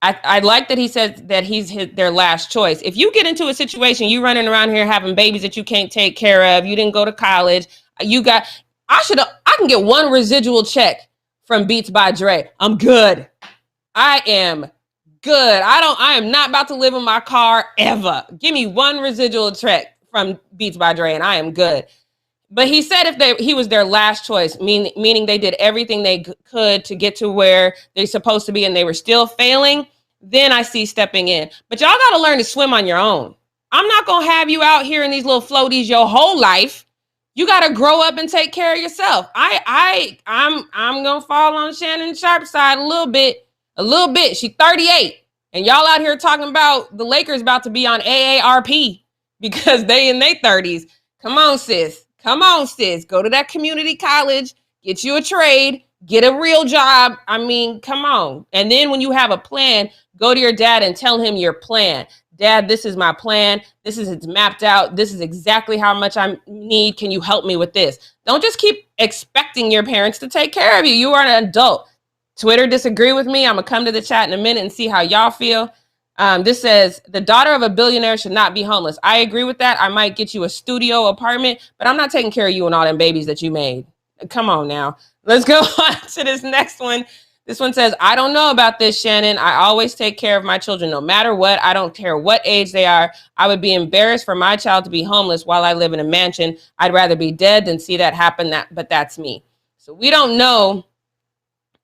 I like that he says that he's their last choice. If you get into a situation, you running around here having babies that you can't take care of, you didn't go to college, I can get one residual check from Beats by Dre. I'm good. I am good. I am not about to live in my car ever. Give me one residual check from Beats by Dre and I am good. But he said he was their last choice, meaning they did everything they could to get to where they're supposed to be and they were still failing, then I see stepping in. But y'all got to learn to swim on your own. I'm not going to have you out here in these little floaties your whole life. You got to grow up and take care of yourself. I'm going to fall on Shannon Sharpe's side a little bit. She's 38. And y'all out here talking about the Lakers about to be on AARP because they in their 30s. Come on, sis. Go to that community college, get you a trade, get a real job. I mean, come on. And then when you have a plan, go to your dad and tell him your plan. Dad, this is my plan. It's mapped out. This is exactly how much I need. Can you help me with this? Don't just keep expecting your parents to take care of you. You are an adult. Twitter disagree with me. I'm going to come to the chat in a minute and see how y'all feel. This says, the daughter of a billionaire should not be homeless. I agree with that. I might get you a studio apartment, but I'm not taking care of you and all them babies that you made. Come on now. Let's go on to this next one. This one says, I don't know about this, Shannon. I always take care of my children no matter what. I don't care what age they are. I would be embarrassed for my child to be homeless while I live in a mansion. I'd rather be dead than see that happen, but that's me. So we don't know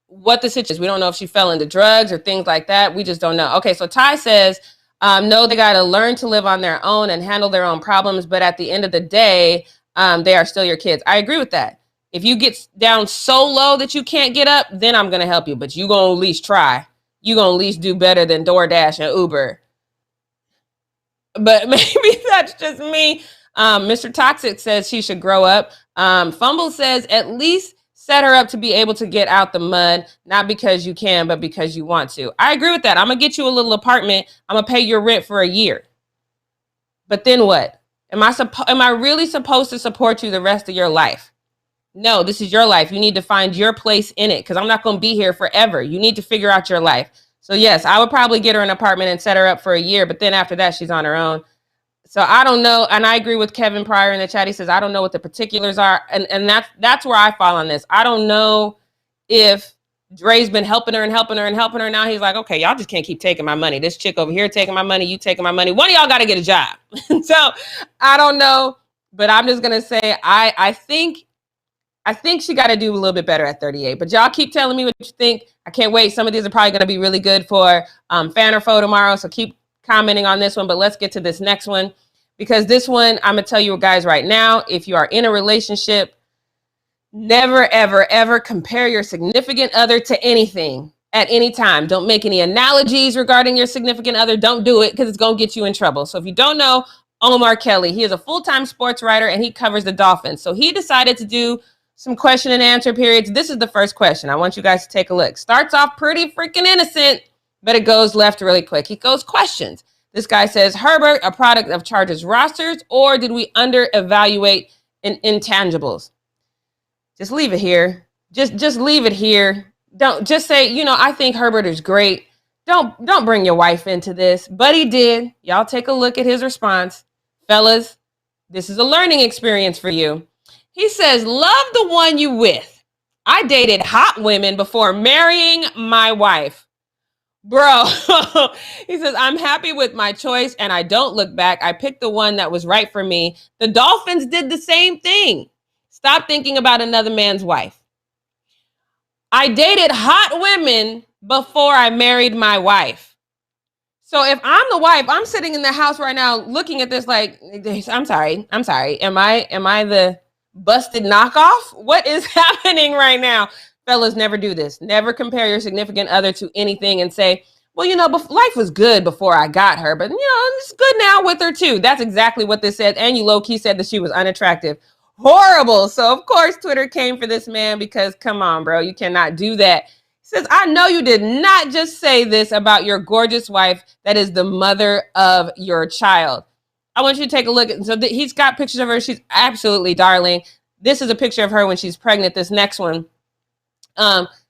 what the situation is. We don't know if she fell into drugs or things like that. We just don't know. Okay, so Ty says, no, they got to learn to live on their own and handle their own problems. But at the end of the day, they are still your kids. I agree with that. If you get down so low that you can't get up, then I'm going to help you. But you going to at least try. You going to at least do better than DoorDash and Uber. But maybe that's just me. Mr. Toxic says she should grow up. Fumble says at least set her up to be able to get out the mud, not because you can, but because you want to. I agree with that. I'm going to get you a little apartment. I'm going to pay your rent for a year. But then what? Am I really supposed to support you the rest of your life? No, this is your life. You need to find your place in it because I'm not going to be here forever. You need to figure out your life. So yes, I would probably get her an apartment and set her up for a year, but then after that, she's on her own. So I don't know. And I agree with Kevin Pryor in the chat. He says, I don't know what the particulars are. And that's where I fall on this. I don't know if Dre's been helping her and helping her and helping her. Now he's like, okay, y'all just can't keep taking my money. This chick over here taking my money, you taking my money. One of y'all got to get a job. So I don't know, but I'm just going to say, I think she got to do a little bit better at 38. But y'all keep telling me what you think. I can't wait. Some of these are probably going to be really good for Fan or Foe tomorrow. So keep commenting on this one. But let's get to this next one. Because this one, I'm going to tell you guys right now, if you are in a relationship, never, ever, ever compare your significant other to anything at any time. Don't make any analogies regarding your significant other. Don't do it because it's going to get you in trouble. So if you don't know, Omar Kelly, he is a full-time sports writer and he covers the Dolphins. So he decided to do some question and answer periods. This is the first question. I want you guys to take a look. Starts off pretty freaking innocent, but it goes left really quick. He goes questions. This guy says, Herbert, a product of Chargers rosters, or did we under-evaluate intangibles? Just leave it here. Just leave it here. Don't just say, I think Herbert is great. Don't bring your wife into this. But he did. Y'all take a look at his response. Fellas, this is a learning experience for you. He says, love the one you with. I dated hot women before marrying my wife. Bro, he says, I'm happy with my choice and I don't look back. I picked the one that was right for me. The Dolphins did the same thing. Stop thinking about another man's wife. I dated hot women before I married my wife. So if I'm the wife, I'm sitting in the house right now looking at this like, I'm sorry. Am I the busted knockoff? What is happening right now? Fellas, never do this. Never compare your significant other to anything and say, well, life was good before I got her, but it's good now with her too. That's exactly what this said. And you low-key said that she was unattractive. Horrible. So of course, Twitter came for this man because come on, bro, you cannot do that. He says, I know you did not just say this about your gorgeous wife that is the mother of your child. I want you to take a look. So he's got pictures of her. She's absolutely darling. This is a picture of her when she's pregnant. This next one.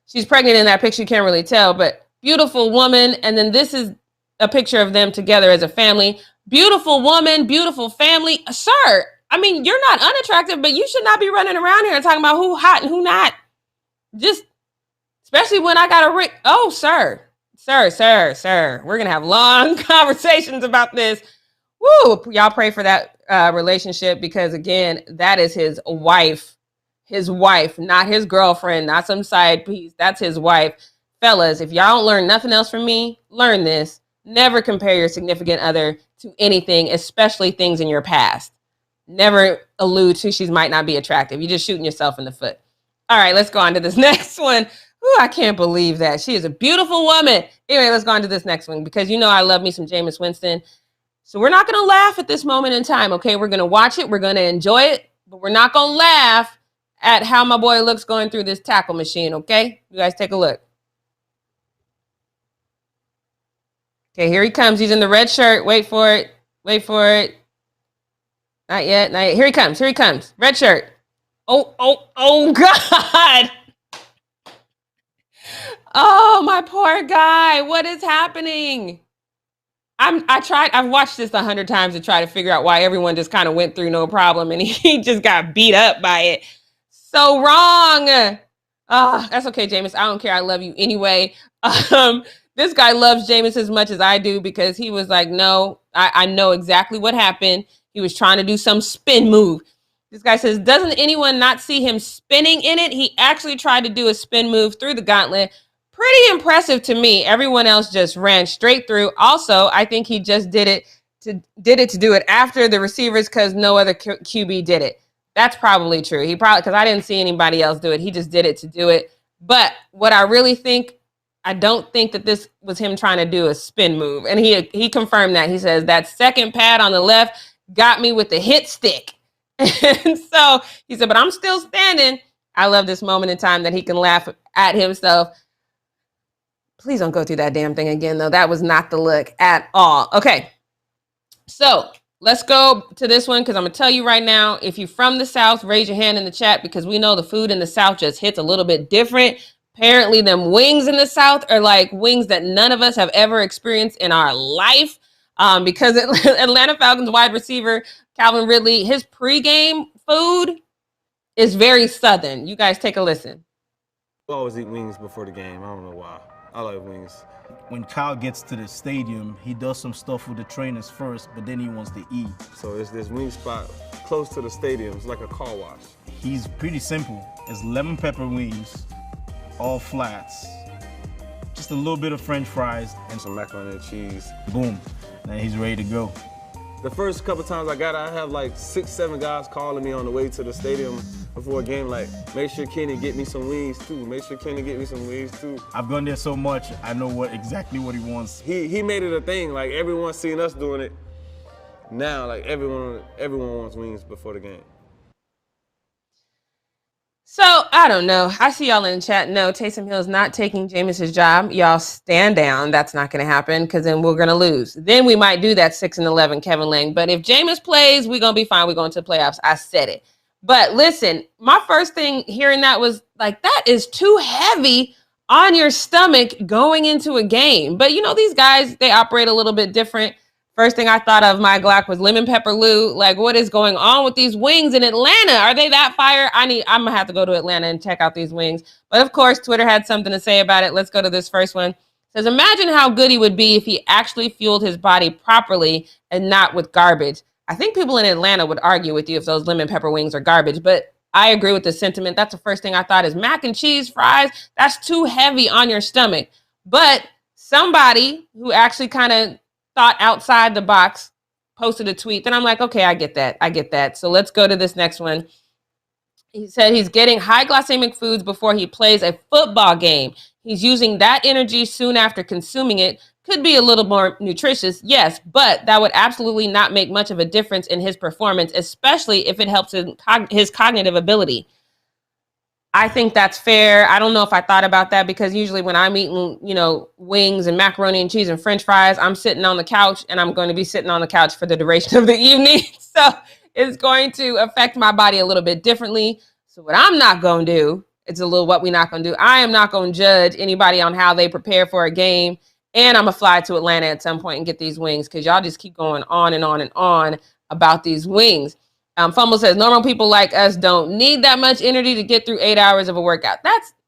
She's pregnant in that picture. You can't really tell, but beautiful woman. And then this is a picture of them together as a family. Beautiful woman, beautiful family. Sir, I mean, you're not unattractive, but you should not be running around here and talking about who hot and who not. Just, especially when I got a ring. Oh, sir. We're going to have long conversations about this. Woo, y'all pray for that relationship because, again, that is his wife. His wife, not his girlfriend, not some side piece. That's his wife. Fellas, if y'all don't learn nothing else from me, learn this. Never compare your significant other to anything, especially things in your past. Never allude to she might not be attractive. You're just shooting yourself in the foot. All right, let's go on to this next one. Ooh, I can't believe that. She is a beautiful woman. Anyway, let's go on to this next one because I love me some Jameis Winston. So we're not going to laugh at this moment in time, okay? We're going to watch it. We're going to enjoy it, but we're not going to laugh at how my boy looks going through this tackle machine, okay? You guys take a look. Okay, here he comes. He's in the red shirt. Wait for it. Not yet. Here he comes. Red shirt. Oh, God. Oh, my poor guy. What is happening? I've watched this 100 times to try to figure out why everyone just kind of went through no problem and he just got beat up by it. So wrong. That's okay, Jameis. I don't care. I love you anyway. This guy loves Jameis as much as I do because he was like, no, I know exactly what happened. He was trying to do some spin move. This guy says, doesn't anyone not see him spinning in it? He actually tried to do a spin move through the gauntlet. Pretty impressive to me. Everyone else just ran straight through. Also, I think he just did it to do it after the receivers because no other QB did it. That's probably true. He probably, because I didn't see anybody else do it. He just did it to do it. But what I really think, I don't think that this was him trying to do a spin move. And he confirmed that. He says that second pad on the left got me with the hit stick. And so he said, but I'm still standing. I love this moment in time that he can laugh at himself. Please don't go through that damn thing again, though. That was not the look at all. Okay, so let's go to this one, because I'm going to tell you right now, if you're from the South, raise your hand in the chat, because we know the food in the South just hits a little bit different. Apparently, them wings in the South are like wings that none of us have ever experienced in our life, because Atlanta Falcons wide receiver Calvin Ridley, his pregame food is very Southern. You guys take a listen. I always eat wings before the game. I don't know why. I like wings. When Kyle gets to the stadium, he does some stuff with the trainers first, but then he wants to eat. So it's this wing spot close to the stadium. It's like a car wash. He's pretty simple. It's lemon pepper wings, all flats, just a little bit of French fries, And some macaroni and cheese. boom, then he's ready to go. The first couple times I got it, I have like 6, 7 guys calling me on the way to the stadium before a game, like, make sure Kenny get me some wings too. Make sure Kenny get me some wings too. I've gone there so much, I know exactly what he wants. He made it a thing. Like, everyone's seen us doing it. Now, like, everyone wants wings before the game. So, I don't know. I see y'all in the chat. No, Taysom Hill is not taking Jameis' job. Y'all stand down. That's not going to happen, because then we're going to lose. Then we might do that 6-11 Kevin Lang. But if Jameis plays, we're going to be fine. We're going to the playoffs. I said it. But listen, my first thing hearing that was like, that is too heavy on your stomach going into a game. But, you know, these guys, they operate a little bit different. First thing I thought of, my Glock, was lemon pepper Lou. Like, what is going on with these wings in Atlanta? Are they that fire? I'm gonna have to go to Atlanta and check out these wings. But of course, Twitter had something to say about it. Let's go to this first one. It says, imagine how good he would be if he actually fueled his body properly and not with garbage. I think people in Atlanta would argue with you if those lemon pepper wings are garbage, but I agree with the sentiment. That's the first thing I thought is mac and cheese, fries. That's too heavy on your stomach. But somebody who actually kind of thought outside the box posted a tweet. Then I'm like, okay, I get that. I get that. So let's go to this next one. He said he's getting high glycemic foods before he plays a football game. He's using that energy soon after consuming it. Could be a little more nutritious, yes, but that would absolutely not make much of a difference in his performance, especially if it helps his cognitive ability. I think that's fair. I don't know if I thought about that, because usually when I'm eating, you know, wings and macaroni and cheese and French fries, I'm sitting on the couch, and I'm going to be sitting on the couch for the duration of the evening. So it's going to affect my body a little bit differently. So what I'm not going to do, it's a little what we're not going to do. I am not going to judge anybody on how they prepare for a game. And I'm going to fly to Atlanta at some point and get these wings, because y'all just keep going on and on and on about these wings. Fumble says, normal people like us don't need that much energy to get through 8 hours of a workout.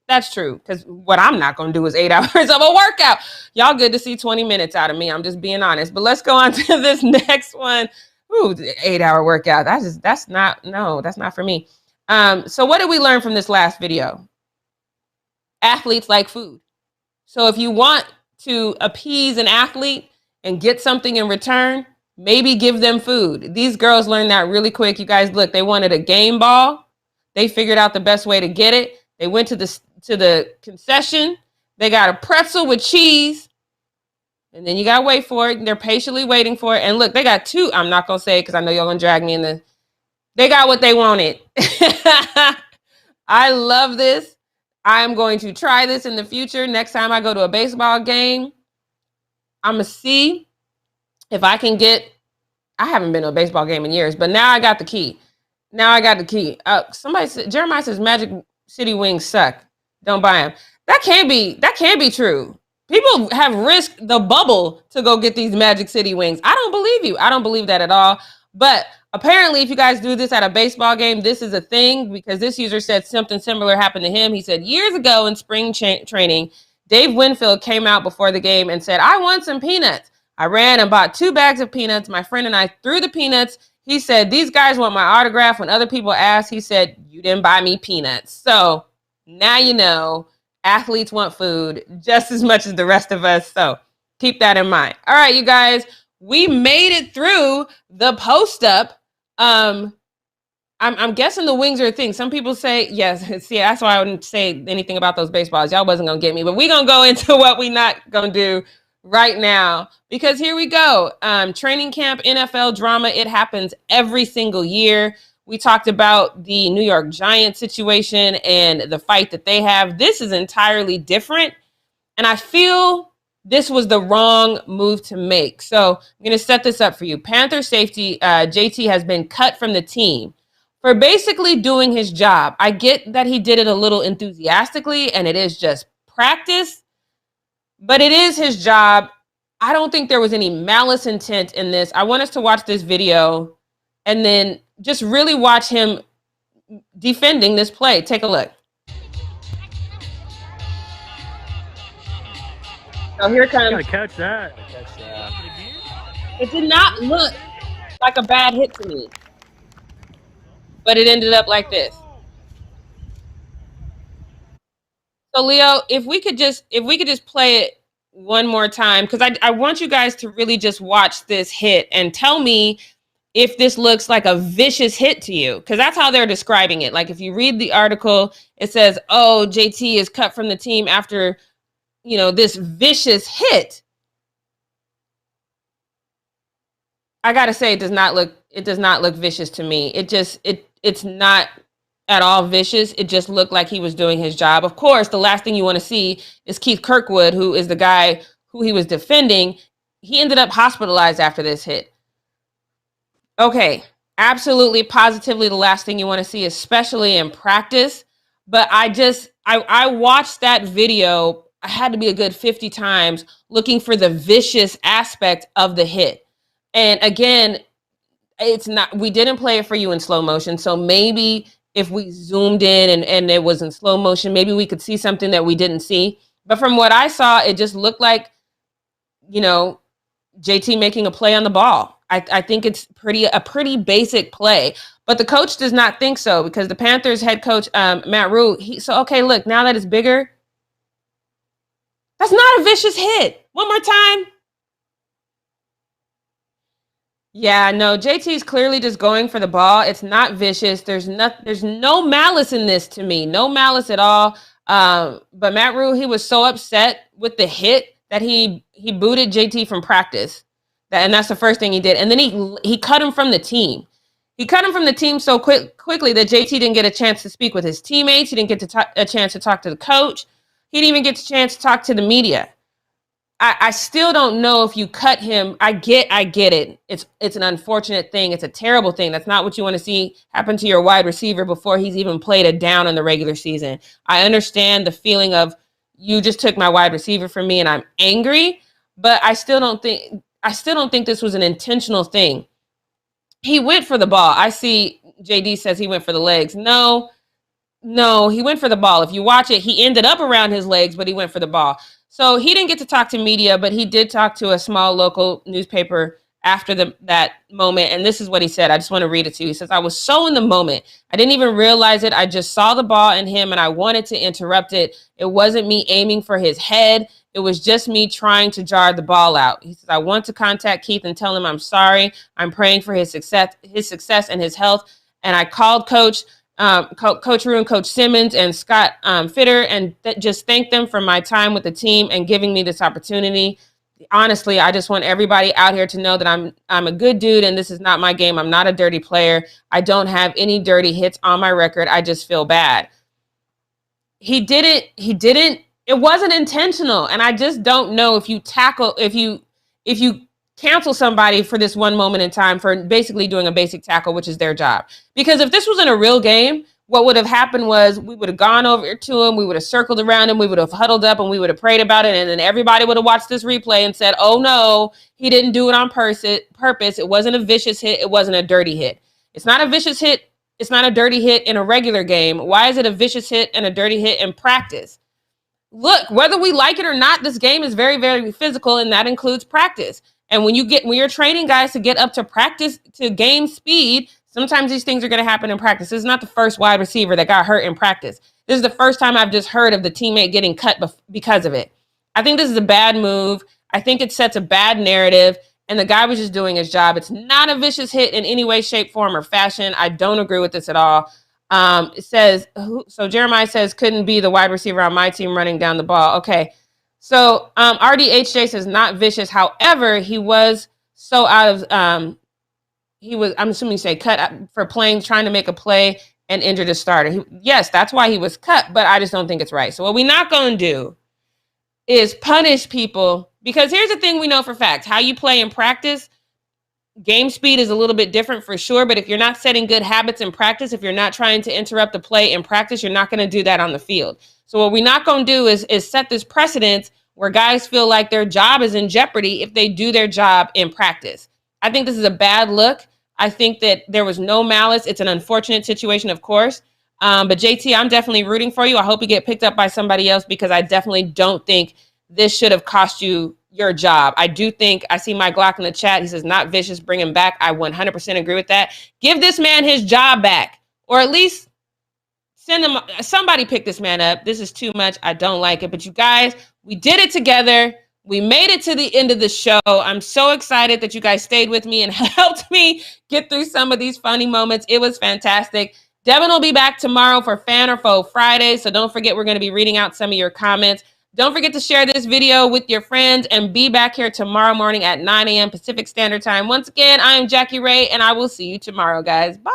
That's true, because what I'm not going to do is 8 hours of a workout. Y'all good to see 20 minutes out of me. I'm just being honest. But let's go on to this next one. Ooh, 8 hour workout. That's not for me. So what did we learn from this last video? Athletes like food. So if you want to appease an athlete and get something in return, maybe give them food. These girls learned that really quick. You guys, look, they wanted a game ball. They figured out the best way to get it. They went to the concession. They got a pretzel with cheese. And then you got to wait for it. They're patiently waiting for it. And look, they got two. I'm not going to say it because I know y'all going to drag me in the... They got what they wanted. I love this. I'm going to try this in the future. Next time I go to a baseball game, I'm going to see if I can get, I haven't been to a baseball game in years, but now I got the key. Somebody said, Jeremiah says Magic City wings suck. Don't buy them. That can't be true. People have risked the bubble to go get these Magic City wings. I don't believe you. I don't believe that at all. But apparently, if you guys do this at a baseball game, this is a thing, because this user said something similar happened to him. He said years ago in spring training, Dave Winfield came out before the game and said, I want some peanuts. I ran and bought 2 bags of peanuts. My friend and I threw the peanuts. He said, these guys want my autograph. When other people asked, he said, you didn't buy me peanuts. So now you know, athletes want food just as much as the rest of us. So keep that in mind. All right, you guys, we made it through the post up. I'm guessing the wings are a thing. Some people say yes. See, that's why I wouldn't say anything about those baseballs. Y'all wasn't gonna get me, but we're gonna go into what we not gonna do right now, because here we go. Training camp, NFL drama. It happens every single year. We talked about the New York Giants situation and the fight that they have. This is entirely different, and I feel this was the wrong move to make. So I'm going to set this up for you. Panther safety JT has been cut from the team for basically doing his job. I get that he did it a little enthusiastically and it is just practice, but it is his job. I don't think there was any malice intent in this. I want us to watch this video and then just really watch him defending this play. Take a look. So here comes. Gotta catch that. It did not look like a bad hit to me, but it ended up like this. So Leo, if we could just play it one more time, because I want you guys to really just watch this hit and tell me if this looks like a vicious hit to you, because that's how they're describing it. Like if you read the article, it says, "Oh, JT is cut from the team after, this vicious hit." I gotta say, it does not look vicious to me. It's not at all vicious. It just looked like he was doing his job. Of course, the last thing you want to see is Keith Kirkwood, who is the guy who he was defending. He ended up hospitalized after this hit. Okay, absolutely, positively the last thing you want to see, especially in practice. But I watched that video. I had to be a good 50 times looking for the vicious aspect of the hit. And again, we didn't play it for you in slow motion. So maybe if we zoomed in and it was in slow motion, maybe we could see something that we didn't see. But from what I saw, it just looked like, JT making a play on the ball. I think it's a pretty basic play, but the coach does not think so, because the Panthers head coach, Matt Rule, okay, look, now that it's bigger, that's not a vicious hit. One more time. Yeah, no, JT is clearly just going for the ball. It's not vicious. There's no malice in this to me. No malice at all. But Matt Rule, he was so upset with the hit that he booted JT from practice. And that's the first thing he did. And then he cut him from the team. He cut him from the team so quickly that JT didn't get a chance to speak with his teammates. He didn't get a chance to talk to the coach. He didn't even get a chance to talk to the media. I still don't know if you cut him. I get it. It's an unfortunate thing. It's a terrible thing. That's not what you want to see happen to your wide receiver before he's even played a down in the regular season. I understand the feeling of, you just took my wide receiver from me and I'm angry, but I still don't think this was an intentional thing. He went for the ball. I see JD says he went for the legs. No, he went for the ball. If you watch it, he ended up around his legs, but he went for the ball. So he didn't get to talk to media, but he did talk to a small local newspaper after that moment. And this is what he said. I just want to read it to you. He says, "I was so in the moment. I didn't even realize it. I just saw the ball in him and I wanted to interrupt it. It wasn't me aiming for his head. It was just me trying to jar the ball out." He says, "I want to contact Keith and tell him I'm sorry. I'm praying for his success and his health. And I called Coach Rue and Coach Simmons and Scott Fitter and just thank them for my time with the team and giving me this opportunity. Honestly, I just want everybody out here to know that I'm a good dude and this is not my game. I'm not a dirty player. I don't have any dirty hits on my record. I just feel bad." He didn't, it wasn't intentional. And I just don't know if you cancel somebody for this one moment in time for basically doing a basic tackle, which is their job. Because if this was in a real game, what would have happened was we would have gone over to him, we would have circled around him, we would have huddled up and we would have prayed about it. And then everybody would have watched this replay and said, "Oh no, he didn't do it on purpose. It wasn't a vicious hit. It wasn't a dirty hit." It's not a vicious hit. It's not a dirty hit in a regular game. Why is it a vicious hit and a dirty hit in practice? Look, whether we like it or not, this game is very, very physical, and that includes practice. And when you're training guys to get up to practice to game speed, sometimes these things are going to happen in practice. This is not the first wide receiver that got hurt in practice. This is the first time I've just heard of the teammate getting cut because of it. I think this is a bad move. I think it sets a bad narrative. and the guy was just doing his job. It's not a vicious hit in any way, shape, form, or fashion. I don't agree with this at all. It says, so Jeremiah says, couldn't be the wide receiver on my team running down the ball. Okay. So RDHJ says not vicious. However, he was so out of, I'm assuming you say cut for playing, trying to make a play and injured a starter. Yes, that's why he was cut, but I just don't think it's right. So what we're not going to do is punish people, because here's the thing we know for fact. How you play in practice, game speed is a little bit different for sure, but if you're not setting good habits in practice, if you're not trying to interrupt the play in practice, you're not going to do that on the field. So what we're not going to do is set this precedent where guys feel like their job is in jeopardy if they do their job in practice. I think this is a bad look. I think that there was no malice. It's an unfortunate situation, of course. But JT, I'm definitely rooting for you. I hope you get picked up by somebody else, because I definitely don't think this should have cost you your job. I do think, I see my Glock in the chat. He says, not vicious, bring him back. I 100% agree with that. Give this man his job back, or at least send him, somebody pick this man up. This is too much. I don't like it. But you guys, we did it together. We made it to the end of the show. I'm so excited that you guys stayed with me and helped me get through some of these funny moments. It was fantastic. Devin will be back tomorrow for Fan or Foe Friday. So don't forget, we're going to be reading out some of your comments. Don't forget to share this video with your friends and be back here tomorrow morning at 9 a.m. Pacific Standard Time. Once again, I am Jackie Ray, and I will see you tomorrow, guys. Bye.